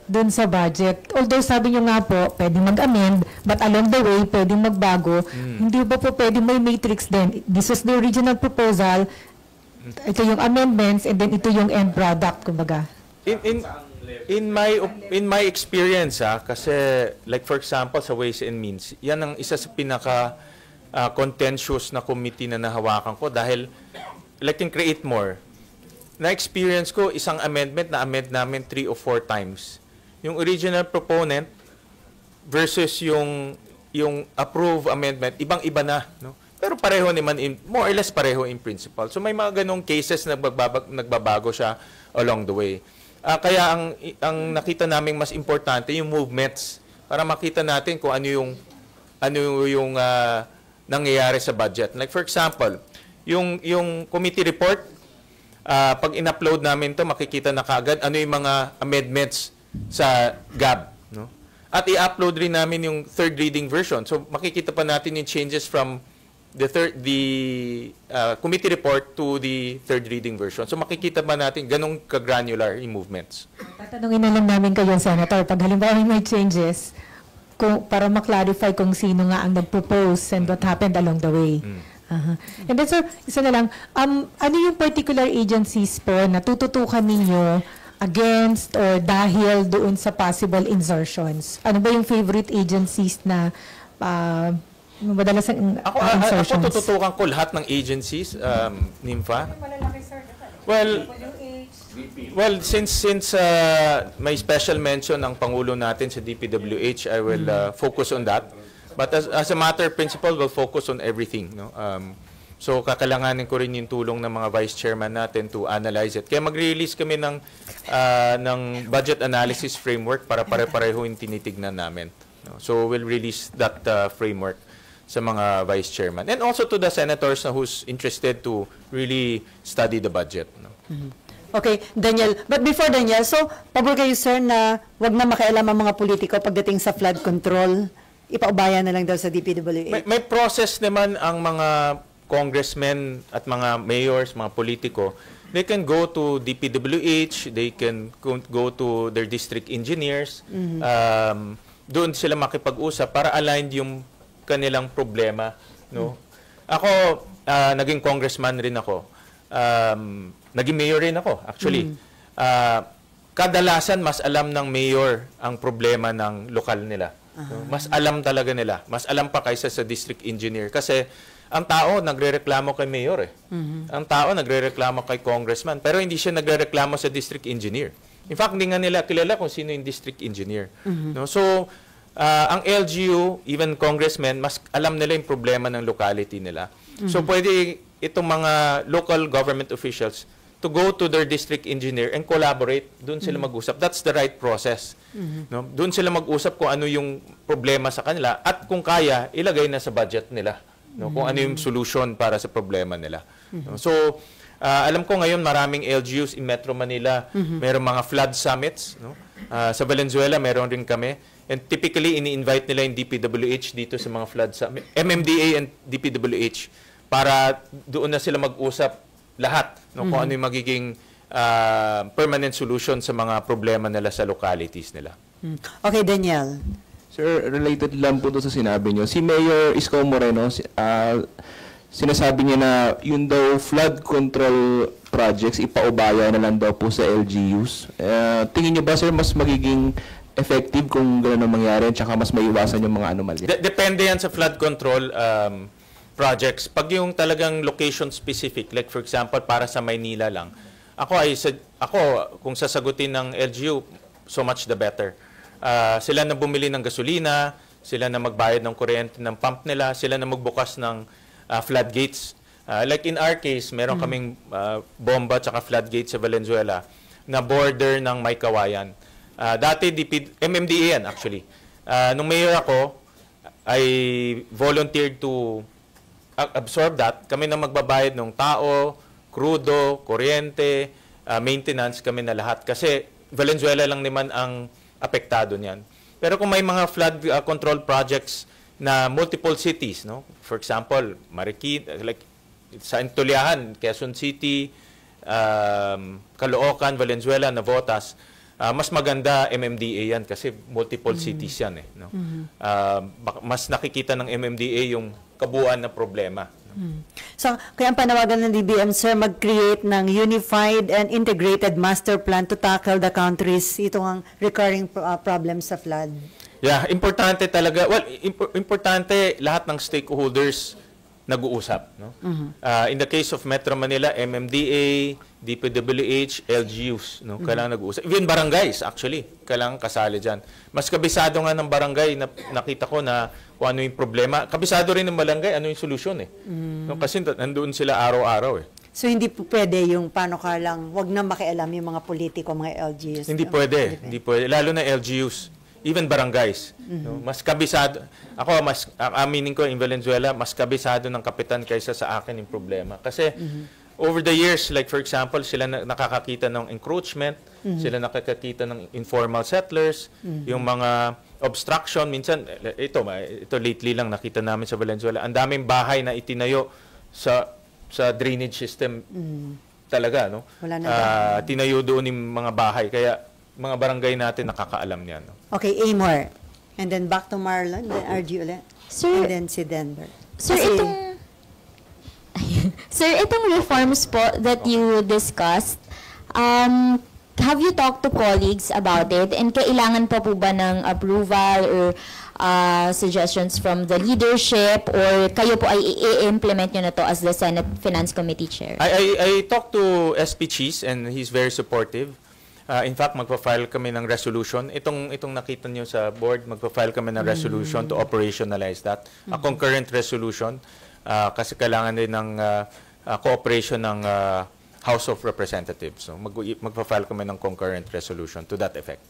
Speaker 6: dun sa budget? Although sabi nyo nga po, pwedeng mag-amend, but along the way, pwedeng magbago. Hindi ba po pwedeng may matrix din? This is the original proposal, ito yung amendments, and then ito yung end product, kumbaga.
Speaker 2: In my experience, kasi like for example sa Ways and Means, yan ang isa sa pinaka contentious na committee na nahawakan ko dahil like in Create More, na-experience ko isang amendment na amend namin 3 or 4 times. Yung original proponent versus yung approved amendment, ibang-iba na, no? Pero pareho naman, more or less pareho in principle. So may mga ganong cases na nagbabago siya along the way. Kaya ang nakita naming mas importante yung movements para makita natin kung ano yung nangyayari sa budget. Like for example, yung committee report, pag in-upload namin to, makikita na kaagad ano yung mga amendments sa GAB, no? At i-upload rin namin yung third reading version. So makikita pa natin yung changes from the committee report to the third reading version. So makikita ba natin ganong ka-granular yung movements?
Speaker 6: Tatanungin na lang namin kayo, Senator, pag halimbawa may changes, para ma-clarify kung sino nga ang nag-propose and what happened along the way. And then, sir, isa na lang, ano yung particular agencies po na tututukan ninyo against or dahil doon sa possible insertions? Ano ba yung favorite agencies na madalas ang
Speaker 2: Ako
Speaker 6: insertions.
Speaker 2: tututukan ko lahat ng agencies, NIMFA. Well, since may special mention ang Pangulo natin sa DPWH, I will focus on that. But as a matter of principle, we'll focus on everything. No? So kakailanganin ko rin yung tulong ng mga vice chairman natin to analyze it. Kaya mag-release kami ng budget analysis framework para pare-pareho yung tinitignan namin. No? So we'll release that framework sa mga vice chairman. And also to the senators na who's interested to really study the budget. No?
Speaker 1: Okay, Daniel. But before Daniel, so pabor kayo sir na wag na makialam ang mga politiko pagdating sa flood control. Ipaubaya na lang daw sa DPWH.
Speaker 2: May process naman ang mga congressmen at mga mayors, mga politiko. They can go to DPWH, they can go to their district engineers. Doon sila makipag-usap para aligned yung kanilang problema. No? Ako, naging congressman rin ako. Naging mayor rin ako, actually. Kadalasan, mas alam ng mayor ang problema ng lokal nila. No? Mas alam talaga nila. Mas alam pa kaysa sa district engineer. Kasi ang tao nagrereklamo kay mayor eh. Ang tao nagrereklamo kay congressman. Pero hindi siya nagrereklamo sa district engineer. In fact, hindi nga nila kilala kung sino yung district engineer. No? So, ang LGU, even congressmen, mas alam nila yung problema ng locality nila. So, pwede itong mga local government officials to go to their district engineer and collaborate. Doon sila mag-usap. That's the right process. No? Doon sila mag-usap kung ano yung problema sa kanila at kung kaya, ilagay na sa budget nila. No? Kung ano yung solution para sa problema nila. No? So, alam ko ngayon maraming LGUs in Metro Manila. Mayroong mga flood summits. No? Sa Valenzuela, meron rin kami. And typically, ini-invite nila yung DPWH dito sa mga flood summit. MMDA and DPWH para doon na sila mag-usap lahat. No? Kung ano yung magiging permanent solution sa mga problema nila sa localities nila.
Speaker 1: Okay, Daniel.
Speaker 7: Sir, related lang po doon sa sinabi nyo. Si Mayor Isko Moreno, sinasabi niya na yun daw flood control projects, ipaubaya na lang daw po sa LGUs. Tingin niyo ba, sir, mas magiging effective kung gano'n ang mangyari at saka mas maiwasan yung mga anomalya?
Speaker 2: Depende yan sa flood control projects. Pag yung talagang location specific, like for example, para sa Maynila lang, ako kung sasagutin ng LGU, so much the better. Sila na bumili ng gasolina, sila na magbayad ng kuryente ng pump nila, sila na magbukas ng floodgates. Like in our case, meron kaming bomba at floodgate sa Valenzuela na border ng Maykawayan. Dati, MMDA yan actually. Nung mayor ako, I volunteered to absorb that. Kami na magbabayad ng tao, krudo, kuryente, maintenance kami na lahat. Kasi Valenzuela lang naman ang apektado niyan. Pero kung may mga flood control projects na multiple cities, no? For example, Marikina, like sa Intuliahan, Quezon City, Caloocan, Valenzuela, Navotas, mas maganda MMDA yan kasi multiple cities yan eh. No? Mas nakikita ng MMDA yung kabuuan na problema.
Speaker 1: So, kaya ang panawagan ng DBM, sir, mag-create ng unified and integrated master plan to tackle the country's itong recurring problems sa flood.
Speaker 2: Yeah, importante talaga. Well, importante lahat ng stakeholders nag-uusap. No? In the case of Metro Manila, MMDA, DPWH, LGUs, no? Kailangan nag-uusap. Even barangays, actually, kailangan kasali dyan. Mas kabisado nga ng barangay, na nakita ko na kung ano yung problema. Kabisado rin ng barangay, ano yung solusyon eh. No? Kasi nandoon sila araw-araw eh.
Speaker 1: So, hindi po pwede yung paano ka lang, wag na makialam yung mga politiko, mga LGUs.
Speaker 2: Hindi pwede. Hindi pwede. Lalo na LGUs. Even barangays. No? Mas kabisado. Ako, aminin ko in Valenzuela, mas kabisado ng kapitan kaysa sa akin yung problema. Kasi over the years, like for example, sila nakakakita ng encroachment, sila nakakakita ng informal settlers, yung mga obstruction. Minsan, ito lately lang nakita namin sa Valenzuela, ang daming bahay na itinayo sa drainage system talaga. No?
Speaker 1: Wala na
Speaker 2: tinayo doon yung mga bahay. Kaya mga barangay natin nakakaalam niyan. No?
Speaker 1: Okay, Amor. And then back to Marlon, then RG ulit.
Speaker 8: Sir,
Speaker 1: and then si Denver.
Speaker 8: Sir, itong reforms po that you discussed, have you talked to colleagues about it? And kailangan pa po ba ng approval or suggestions from the leadership, or kayo po ay i-implement nyo na to as the Senate Finance Committee Chair?
Speaker 2: I talked to SP Cheese and he's very supportive. In fact, magpa-file kami ng resolution. Itong nakita nyo sa board, magpa-file kami ng resolution to operationalize that. A concurrent resolution kasi kailangan din ng cooperation ng House of Representatives. So magpa-file kami ng concurrent resolution to that effect.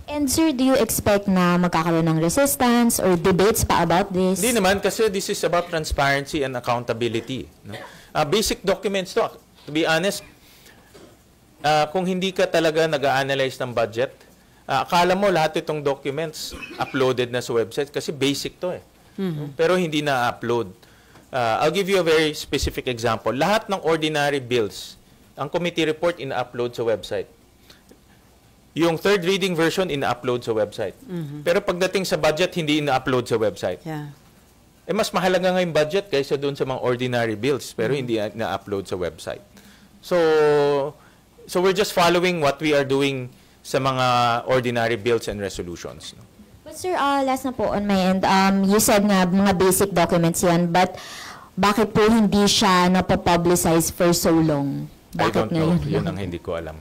Speaker 8: And sir, do you expect na magkakaroon ng resistance or debates pa about this?
Speaker 2: Hindi naman, kasi this is about transparency and accountability. No? Basic documents to. To be honest, kung hindi ka talaga nag-a-analyze ng budget, akala mo lahat itong documents uploaded na sa website kasi basic to eh. Pero hindi na-upload. I'll give you a very specific example. Lahat ng ordinary bills, ang committee report ina-upload sa website. Yung third reading version ina-upload sa website. Pero pagdating sa budget, hindi ina-upload sa website.
Speaker 1: Yeah.
Speaker 2: Mas mahalaga nga yung budget kaysa doon sa mga ordinary bills, pero hindi na-upload sa website. So we're just following what we are doing sa mga ordinary bills and resolutions. No?
Speaker 8: But sir, last na po on my end, you said nga mga basic documents yan, but bakit po hindi siya napapublicize for so long?
Speaker 2: I
Speaker 8: Bakit
Speaker 2: don't know.
Speaker 8: ngayon?
Speaker 2: Yun ang hindi ko alam.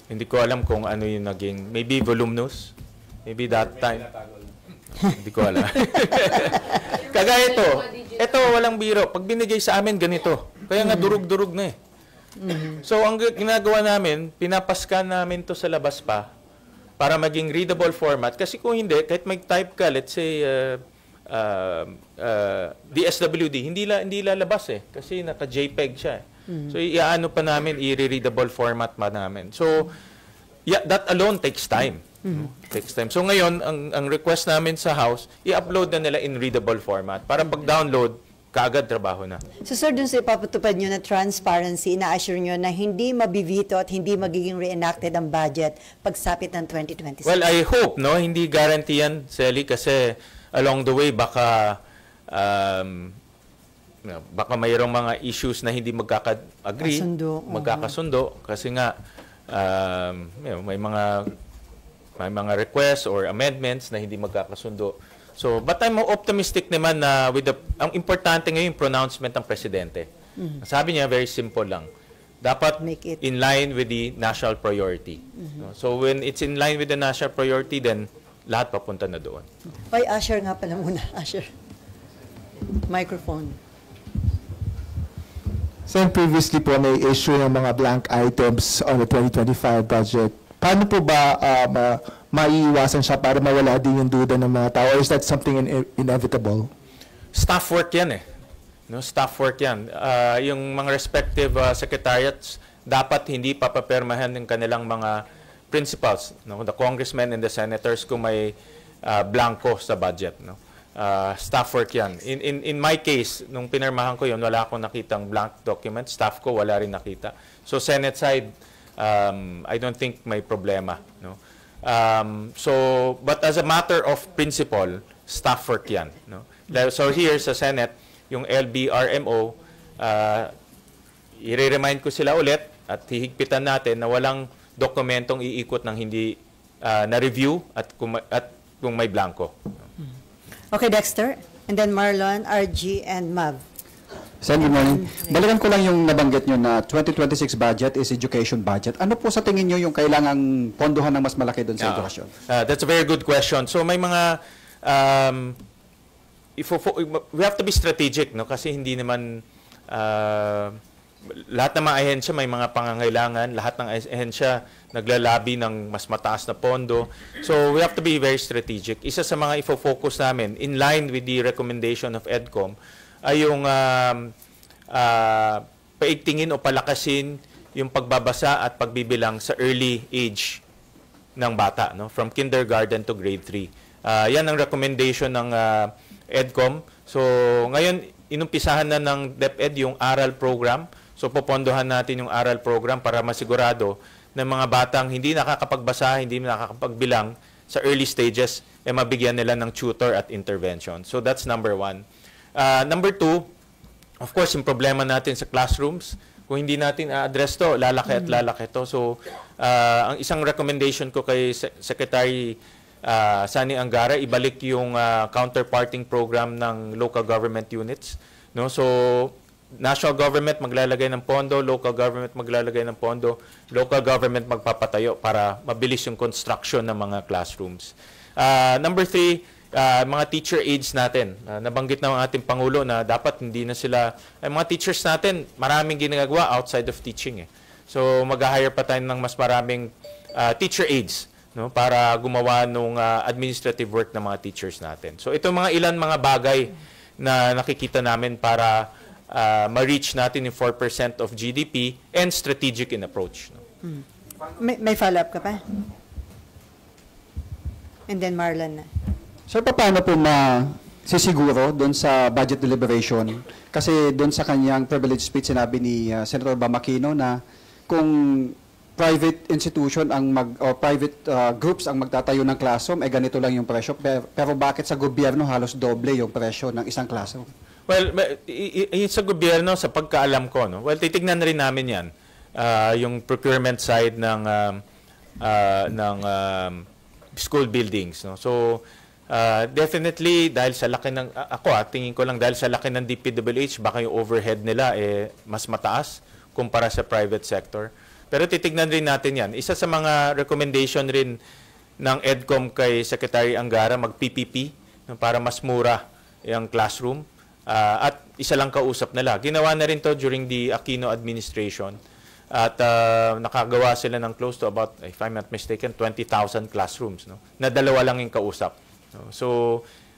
Speaker 2: Hindi ko alam kung ano yung naging, maybe voluminous, maybe that time. Hindi ko alam. Kagaya ito walang biro. Pag binigay sa amin, ganito. Kaya nga durug-durug na eh. So, ang ginagawa namin, pinapascan namin to sa labas pa para maging readable format. Kasi kung hindi, kahit mag-type ka, let's say, DSWD, hindi lalabas eh. Kasi naka-JPEG siya eh. So, iaano pa namin, i-readable format pa namin. So, yeah, that alone takes time. Takes time. So, ngayon, ang request namin sa House, i-upload na nila in readable format para pag-download, kaagad trabaho na.
Speaker 1: So sir, dun sa ipapatupad nyo na transparency, ina-assure nyo na hindi mabivito at hindi magiging reenacted ang budget pagsapit ng 2026?
Speaker 2: Well, I hope, no? Hindi guarantee yan, Sally, kasi along the way, baka mayroong mga issues na hindi magkaka-agree, magkakasundo, kasi nga may mga requests or amendments na hindi magkakasundo. So, but I'm optimistic naman na ang importante ngayon yung pronouncement ng presidente. Sabi niya, very simple lang. Dapat in line with the national priority. No? So, when it's in line with the national priority, then lahat papunta na doon.
Speaker 1: Ay, Asher nga pala muna. Asher. Microphone.
Speaker 9: So, previously po may issue ng mga blank items on the 2025 budget. Paano po ba maiiwasan siya para mawala din yung duda ng mga tao? Or is that something inevitable?
Speaker 2: Staff work yan eh. No, staff work yan. Yung mga respective secretariats dapat hindi papapermahan ng kanilang mga principals, no? The congressmen and the senators kung may blanco sa budget. No? Staff work yan. In my case, nung pinirmahan ko yun, wala akong nakitang blank document. Staff ko wala rin nakita. So Senate side, I don't think may problema. No? But as a matter of principle, staff work yan. No? So here sa Senate, yung LBRMO, i-remind ko sila ulit at hihigpitan natin na walang dokumentong iikot ng hindi na-review at kung may blanco.
Speaker 1: Okay, Dexter. And then Marlon, RG, and Mav.
Speaker 10: Sen, good morning. Balikan ko lang yung nabanggit nyo na 2026 budget is education budget. Ano po sa tingin nyo yung kailangang pondohan ng mas malaki doon sa edukasyon?
Speaker 2: That's a very good question. So may mga, we have to be strategic, no? Kasi hindi naman, lahat ng mga ahensya may mga pangangailangan, lahat ng ahensya naglalabi ng mas mataas na pondo. So we have to be very strategic. Isa sa mga ifo-focus namin, in line with the recommendation of EDCOM, ay yung paigtingin o palakasin yung pagbabasa at pagbibilang sa early age ng bata, no? From kindergarten to grade 3. Yan ang recommendation ng EDCOM. So ngayon, inumpisahan na ng DepEd yung aral program. So popondohan natin yung aral program para masigurado na mga batang hindi nakakapagbasa, hindi nakakapagbilang sa early stages, mabigyan nila ng tutor at intervention. So that's number 1. Number 2, of course, yung problema natin sa classrooms, kung hindi natin address to, lalaki at lalaki to. So, ang isang recommendation ko kay Secretary Sani Angara, ibalik yung counterparting program ng local government units. No? So, national government maglalagay ng pondo, local government maglalagay ng pondo, local government magpapatayo para mabilis yung construction ng mga classrooms. Number 3, mga teacher aides natin. Nabanggit ng ating Pangulo na dapat hindi na sila, mga teachers natin, maraming ginagawa outside of teaching. So, mag-hire pa tayo ng mas maraming teacher aides, no, para gumawa ng administrative work ng mga teachers natin. So, ito mga bagay na nakikita namin para ma-reach natin yung 4% of GDP and strategic in approach. No?
Speaker 1: May follow-up ka pa? And then Marlon na.
Speaker 10: Sir, paano po sisiguro doon sa budget deliberation? Kasi doon sa kanyang privilege speech, sinabi ni Senator Bamakino na kung private institution o private groups ang magtatayo ng classroom, ganito lang yung presyo. Pero bakit sa gobyerno halos doble yung presyo ng isang classroom?
Speaker 2: Well, sa gobyerno, sa pagkaalam ko, no? Well, titignan rin namin yan. Yung procurement side ng school buildings. No? So, definitely, dahil sa laki ng, tingin ko lang, dahil sa laki ng DPWH, baka yung overhead nila mas mataas kumpara sa private sector. Pero titignan rin natin yan. Isa sa mga recommendation rin ng EDCOM kay Secretary Angara, mag-PPP, no, para mas mura yung classroom. At isa lang kausap nila. Ginawa na rin to during the Aquino administration. At nakagawa sila ng close to about, if I'm not mistaken, 20,000 classrooms. No? Na dalawa lang yung kausap. No? So,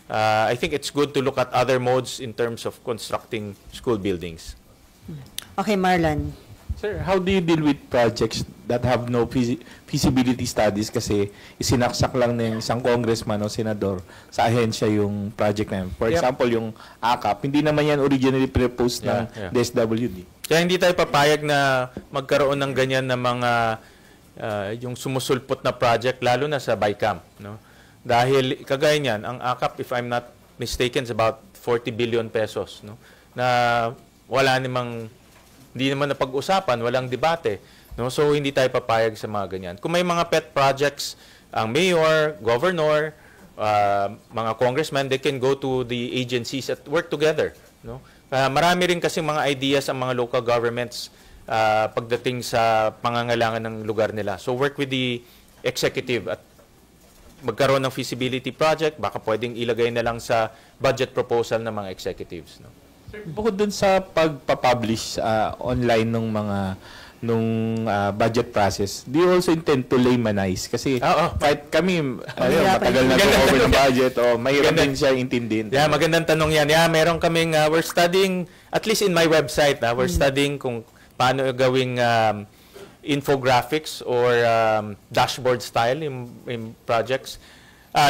Speaker 2: I think it's good to look at other modes in terms of constructing school buildings.
Speaker 1: Okay, Marlon.
Speaker 5: Sir, how do you deal with projects that have no feasibility studies kasi isinaksak lang ng isang congressman o senador sa ahensya yung project na yun? For example, yung AKAP, hindi naman yan originally proposed ng DSWD.
Speaker 2: Kaya hindi tayo papayag na magkaroon ng ganyan na mga yung sumusulpot na project, lalo na sa BICAM. No? Dahil kagaya niyan, ang AKAP, if I'm not mistaken, is about 40 billion pesos. No? Na wala namang hindi naman napag-usapan, walang debate. No? So, hindi tayo papayag sa mga ganyan. Kung may mga pet projects, ang mayor, governor, mga congressmen, they can go to the agencies at work together. No? Marami rin kasi mga ideas ang mga local governments pagdating sa pangangailangan ng lugar nila. So, work with the executive at magkaroon ng feasibility project, baka pwedeng ilagay na lang sa budget proposal ng mga executives. No?
Speaker 5: Sir, bukod dun sa pagpapublish online ng mga budget process, do you also intend to laymanize? Kasi kahit kami, matagal na over ng budget, mahirap din siya intindihin.
Speaker 2: Yeah, magandang tanong yan. Yeah, meron kaming, we're studying, at least in my website, we're studying kung paano gawing infographics or dashboard style yung projects,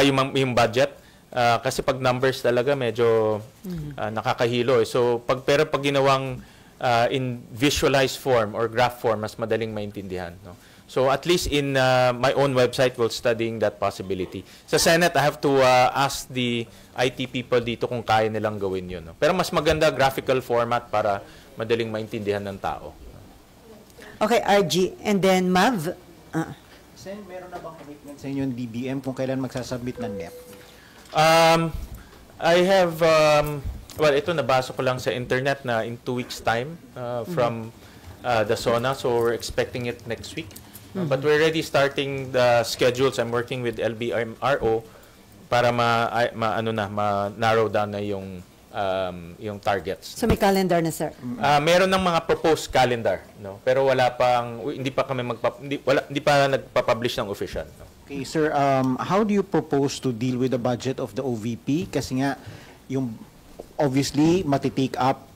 Speaker 2: yung budget. Kasi pag numbers talaga medyo nakakahilo. So pero pag ginawang in visualized form or graph form, mas madaling maintindihan. No? So at least in my own website, we're studying that possibility. Sa Senate, I have to ask the IT people dito kung kaya nilang gawin yun. No? Pero mas maganda graphical format para madaling maintindihan ng tao.
Speaker 1: Okay, RG. And then Mav.
Speaker 3: Sen, meron na bang commitment sa inyo ng DBM kung kailan magsasubmit ng NEP?
Speaker 2: I have, well, ito nabasa ko lang sa internet na in 2 weeks' time from the SONA, so we're expecting it next week. But we're already starting the schedules. I'm working with LBMRO para ma-narrow down na yung targets.
Speaker 1: So may calendar na, sir?
Speaker 2: Meron ng mga proposed calendar, no? Pero wala pang, hindi pa kami hindi pa nagpa-publish ng official. No?
Speaker 3: Okay, sir, how do you propose to deal with the budget of the OVP? Kasi nga, yung obviously, matitake up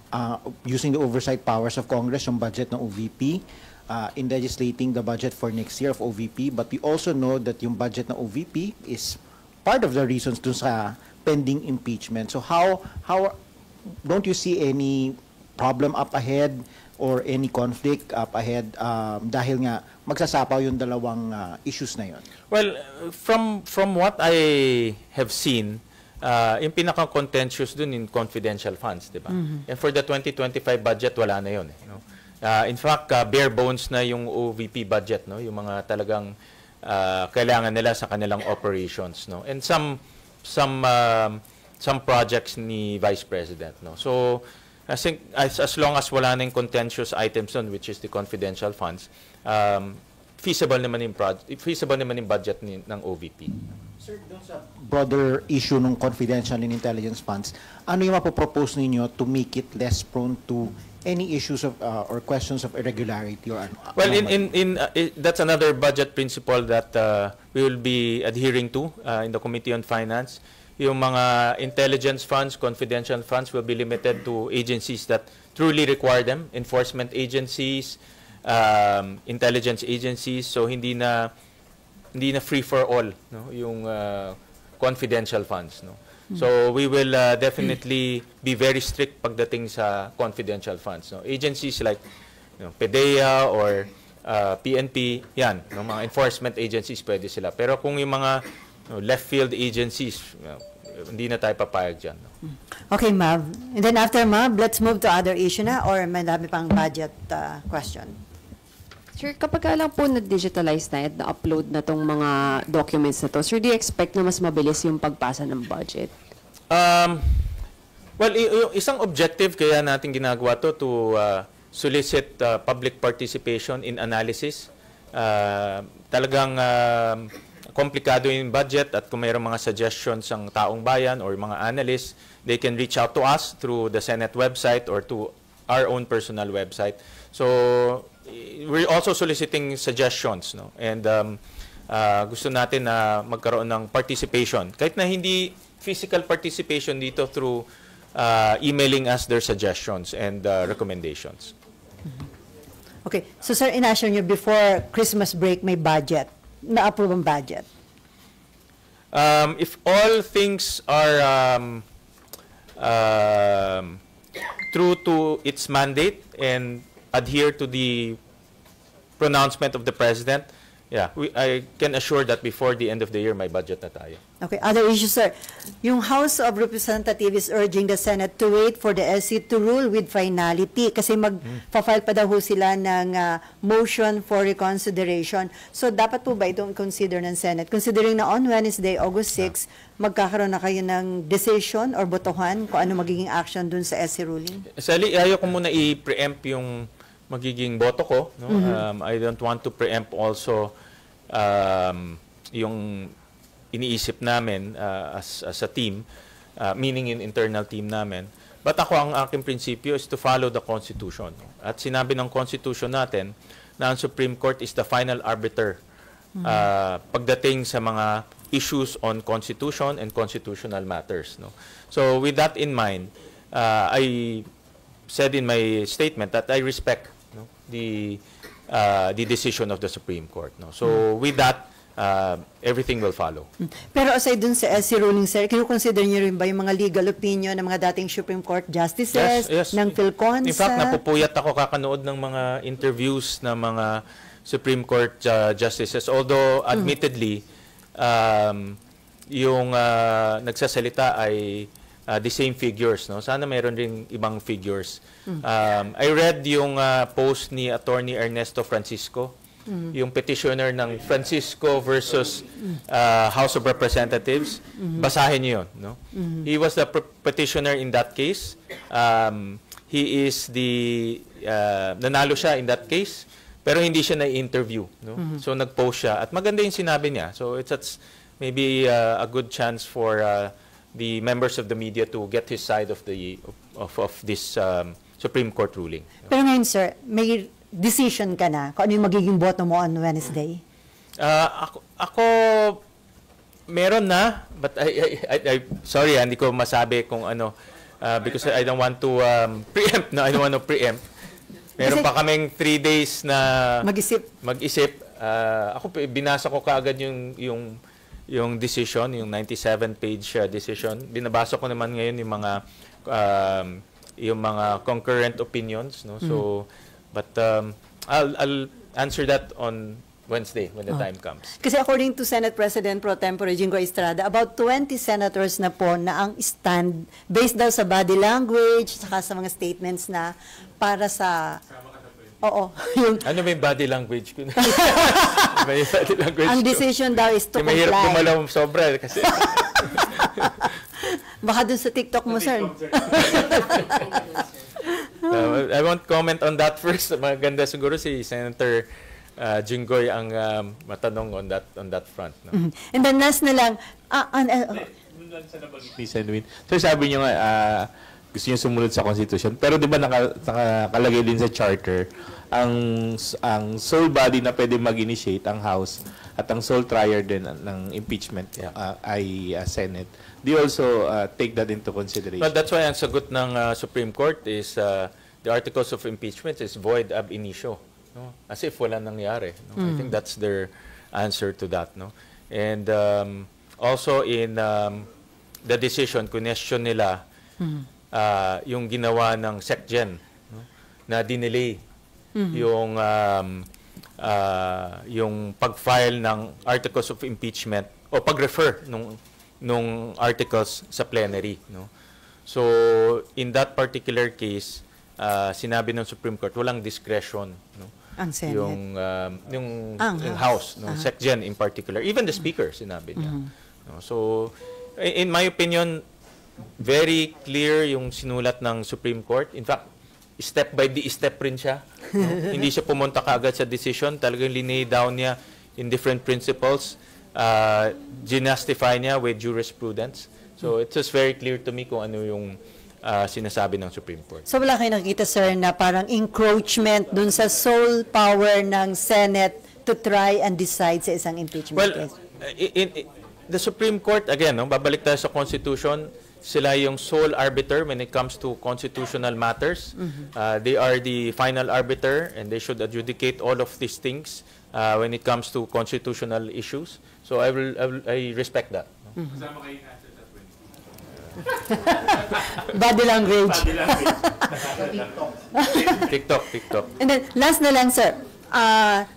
Speaker 3: using the oversight powers of Congress yung budget ng OVP in legislating the budget for next year of OVP. But we also know that yung budget ng OVP is part of the reasons dun sa pending impeachment. So how don't you see any problem up ahead or any conflict up ahead dahil nga magsasapaw yung dalawang issues na yun?
Speaker 2: Well, from what I have seen, yung pinaka-contentious dun in confidential funds, di ba? And for the 2025 budget, wala na yun. In fact, bare bones na yung OVP budget, no? Yung mga talagang kailangan nila sa kanilang operations, no? And some projects ni Vice President, no? So I think as long as wala nang contentious items on, which is the confidential funds, feasible naman yung budget ng OVP.
Speaker 3: Sir, doon sa broader issue ng confidential and intelligence funds, ano yung mapopropose ninyo to make it less prone to any issues of or questions of irregularity or
Speaker 2: well, that's another budget principle that we will be adhering to in the Committee on Finance. Yung mga intelligence funds, confidential funds will be limited to agencies that truly require them, enforcement agencies, intelligence agencies, so hindi na free for all, no, yung confidential funds, no. So we will definitely be very strict pagdating sa confidential funds, no. Agencies like, you know, PDEA or PNP, yan, no, mga enforcement agencies pwede sila. Pero kung yung mga left field agencies, hindi na tayo papayag dyan, no.
Speaker 1: Okay, Mav. And then after Mav, let's move to other issue na or may dami pang budget question.
Speaker 4: Sir, kapag lang po na-digitalize na at na-upload na tong mga documents na to, sir, do you expect na mas mabilis yung pagpasa ng budget?
Speaker 2: Well, isang objective kaya natin ginagawa to solicit public participation in analysis. Talagang komplikado yung budget at kung mayroong mga suggestions ng taong bayan or mga analysts, they can reach out to us through the Senate website or to our own personal website. So, we're also soliciting suggestions, no? And gusto natin na magkaroon ng participation. Kahit na hindi physical participation dito through emailing us their suggestions and recommendations.
Speaker 1: Okay. So, sir, in-assure nyo before Christmas break may budget. Na-approve ang budget?
Speaker 2: If all things are true to its mandate and adhere to the pronouncement of the President, yeah, I can assure that before the end of the year, may budget na tayo.
Speaker 1: Okay, other issues, sir. Yung House of Representatives is urging the Senate to wait for the SC to rule with finality kasi mag-file pa daw sila ng motion for reconsideration. So, dapat po ba itong consider ng Senate? Considering na on Wednesday, August 6, magkakaroon na kayo ng decision or botohan kung ano magiging action dun sa SC ruling?
Speaker 2: Sally, ayaw ko muna i-preempt yung magiging boto ko, no? I don't want to preempt also yung iniisip namin as a team, meaning yung internal team namin. But ako, ang aking prinsipyo is to follow the Constitution. At sinabi ng Constitution natin na ang Supreme Court is the final arbiter pagdating sa mga issues on Constitution and constitutional matters, no? So with that in mind, I said in my statement that I respect, no, the decision of the Supreme Court, no. So with that, everything will follow.
Speaker 1: Pero aside dun sa SC ruling, sir, kino-consider niyo rin ba yung mga legal opinion ng mga dating Supreme Court justices, ng PhilConsa?
Speaker 2: In fact, napupuyat ako kakanood ng mga interviews ng mga Supreme Court justices. Although, admittedly, yung nagsasalita ay the same figures, no? Sana mayroon rin ibang figures. I read yung post ni Attorney Ernesto Francisco, yung petitioner ng Francisco versus House of Representatives. Basahin niyo yun, no? He was the petitioner in that case. He is nanalo siya in that case, pero hindi siya na-interview, no? So nag-post siya at maganda yung sinabi niya. So it's maybe a good chance for the members of the media to get his side of this Supreme Court ruling.
Speaker 1: Pero ngayon, sir, may decision ka na kung ano yung magiging boto mo on Wednesday?
Speaker 2: Ako meron na, but sorry, hindi ko masabi kung ano, because I don't want to preempt. No, I don't want to preempt. Meron pa kaming 3 days na mag-isip. Ako binasa ko kaagad yung decision, yung 97-page decision. Binabasa ko naman ngayon yung mga concurrent opinions, no. So but I'll answer that on Wednesday when the time comes.
Speaker 1: Kasi according to Senate President Pro Tempore Jingo Estrada, about 20 senators na po na ang stand based daw sa body language saka sa mga statements na para sa Oo. Yung,
Speaker 2: Ano ba yung body language ko? May body language
Speaker 1: ang
Speaker 2: ko.
Speaker 1: decision daw is to
Speaker 2: Yung mahirap
Speaker 1: comply.
Speaker 2: gumalaw sobra kasi
Speaker 1: Baka dun sa TikTok mo, sir.
Speaker 2: I won't comment on that first. Maganda siguro si Senator Jinggoy ang matanong on that front. No?
Speaker 1: And then last na lang,
Speaker 5: Ni Senwin. So sabi niyo nga, gusto niyo sumunod sa Constitution. Pero di ba nakalagay din sa Charter, ang sole body na pwede mag-initiate ang House at ang sole trier din ng impeachment ay Senate. They also take that into consideration.
Speaker 2: But that's why ang sagot ng Supreme Court is the articles of impeachment is void ab initio. No? As if wala nangyari. No? I think that's their answer to that. No? And also in the decision, question nila yung ginawa ng SecGen, no? Na dinelay yung pag-file ng articles of impeachment o pag-refer nung articles sa plenary. No? So, in that particular case, sinabi ng Supreme Court, walang discretion. No?
Speaker 1: ang Senate.
Speaker 2: Yung House, no? SecGen in particular. Even the Speaker, sinabi niya. No? So, in my opinion, very clear yung sinulat ng Supreme Court. In fact, step by step rin siya. No? Hindi siya pumunta kaagad sa decision. Talagang linay down niya in different principles. Ginastify niya with jurisprudence. So, it's just very clear to me kung ano yung sinasabi ng Supreme Court.
Speaker 1: So wala kayo nakikita, sir, na parang encroachment dun sa sole power ng Senate to try and decide sa isang impeachment case?
Speaker 2: The Supreme Court, again, no, babalik tayo sa Constitution, sila yung sole arbiter when it comes to constitutional matters. They are the final arbiter and they should adjudicate all of these things when it comes to constitutional issues. So I respect that. No?
Speaker 1: Body language.
Speaker 2: TikTok.
Speaker 1: And then, last na lang, sir.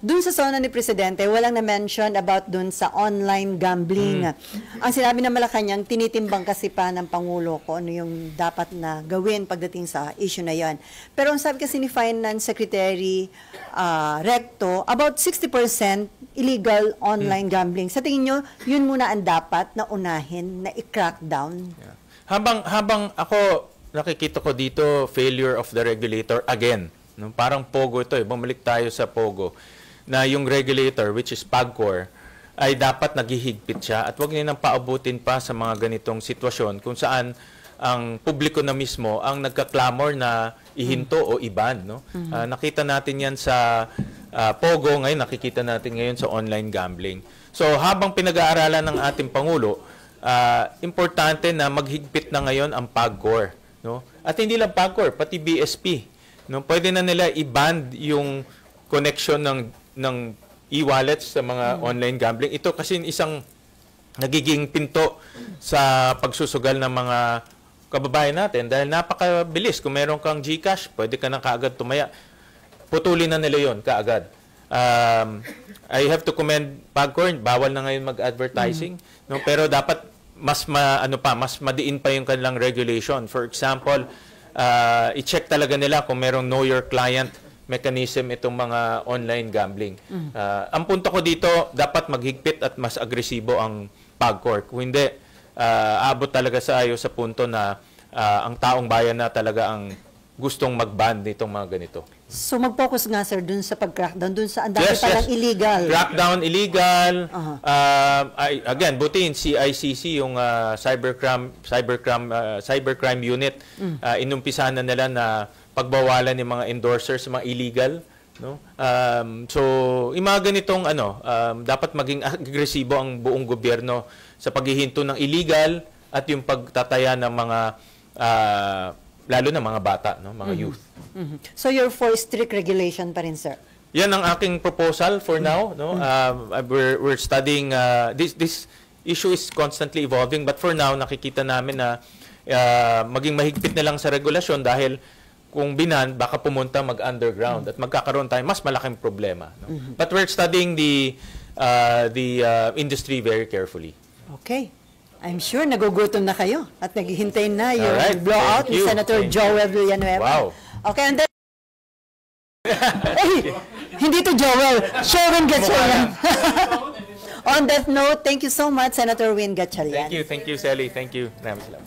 Speaker 1: Dun sa zona ni Presidente, walang na-mention about dun sa online gambling. Ang sinabi ng Malacanang, tinitimbang kasi pa ng Pangulo ko ano yung dapat na gawin pagdating sa issue na yon. Pero ang sabi kasi ni Finance Secretary Recto, about 60% illegal online gambling. Sa tingin nyo, yun muna ang dapat na unahin, na i-crack down?
Speaker 2: Yeah. Habang ako nakikita ko dito failure of the regulator again. No, parang POGO ito bumalik tayo sa POGO na yung regulator which is PAGCOR ay dapat naghihigpit siya at wag niya nang paabutin pa sa mga ganitong sitwasyon kung saan ang publiko na mismo ang nagka-clamor na ihinto o iban, no? Nakita natin yan sa POGO ngayon, nakikita natin ngayon sa online gambling. So habang pinag-aaralan ng ating Pangulo, importante na maghigpit na ngayon ang PAGCOR, no? At hindi lang PAGCOR, pati BSP. No, pwede na nila i-ban yung connection ng e-wallets sa mga online gambling. Ito kasi isang nagiging pinto sa pagsusugal ng mga kababayan natin dahil napakabilis. Kung meron kang GCash, pwede ka na kaagad tumaya. Putulin na nila yon kaagad. I have to commend PAGCOR, bawal na ngayon mag-advertising, no, pero dapat mas madiin pa yung kanilang regulation. For example, i-check talaga nila kung merong know your client mechanism itong mga online gambling. Ang punto ko dito, dapat maghigpit at mas agresibo ang PAGCOR. Kung hindi, abot talaga sa punto na ang taong bayan na talaga ang gustong mag-ban nitong mga ganito.
Speaker 1: So mag-focus nga, sir, dun sa pag-crackdown, dun sa ang dami palang illegal.
Speaker 2: Crackdown illegal. Again, butiin CICC, yung cybercrime unit. Inumpisahan na nila na pagbawalan ng mga endorsers, mga illegal. No? So, yung mga ganitong dapat maging agresibo ang buong gobyerno sa paghihinto ng illegal at yung pagtataya ng mga lalo na mga bata, no, mga youth.
Speaker 1: So you're for strict regulation pa rin, sir?
Speaker 2: Yan ang aking proposal for now, no. We're studying this issue is constantly evolving, but for now nakikita namin na maging mahigpit na lang sa regulasyon dahil kung binan baka pumunta mag-underground at magkakaroon tayo mas malaking problema, no? But we're studying the industry very carefully.
Speaker 1: Okay. I'm sure nagugutom na kayo at naghihintay na yung
Speaker 2: Alright,
Speaker 1: blowout ni Senator Joel Villanueva.
Speaker 2: Wow.
Speaker 1: Okay, and then Ay, hindi to Joel. Sherwin Gatchalian. On that note, thank you so much, Senator Win Gatchalian.
Speaker 2: Thank you, Sally. Thank you. Maraming salamat.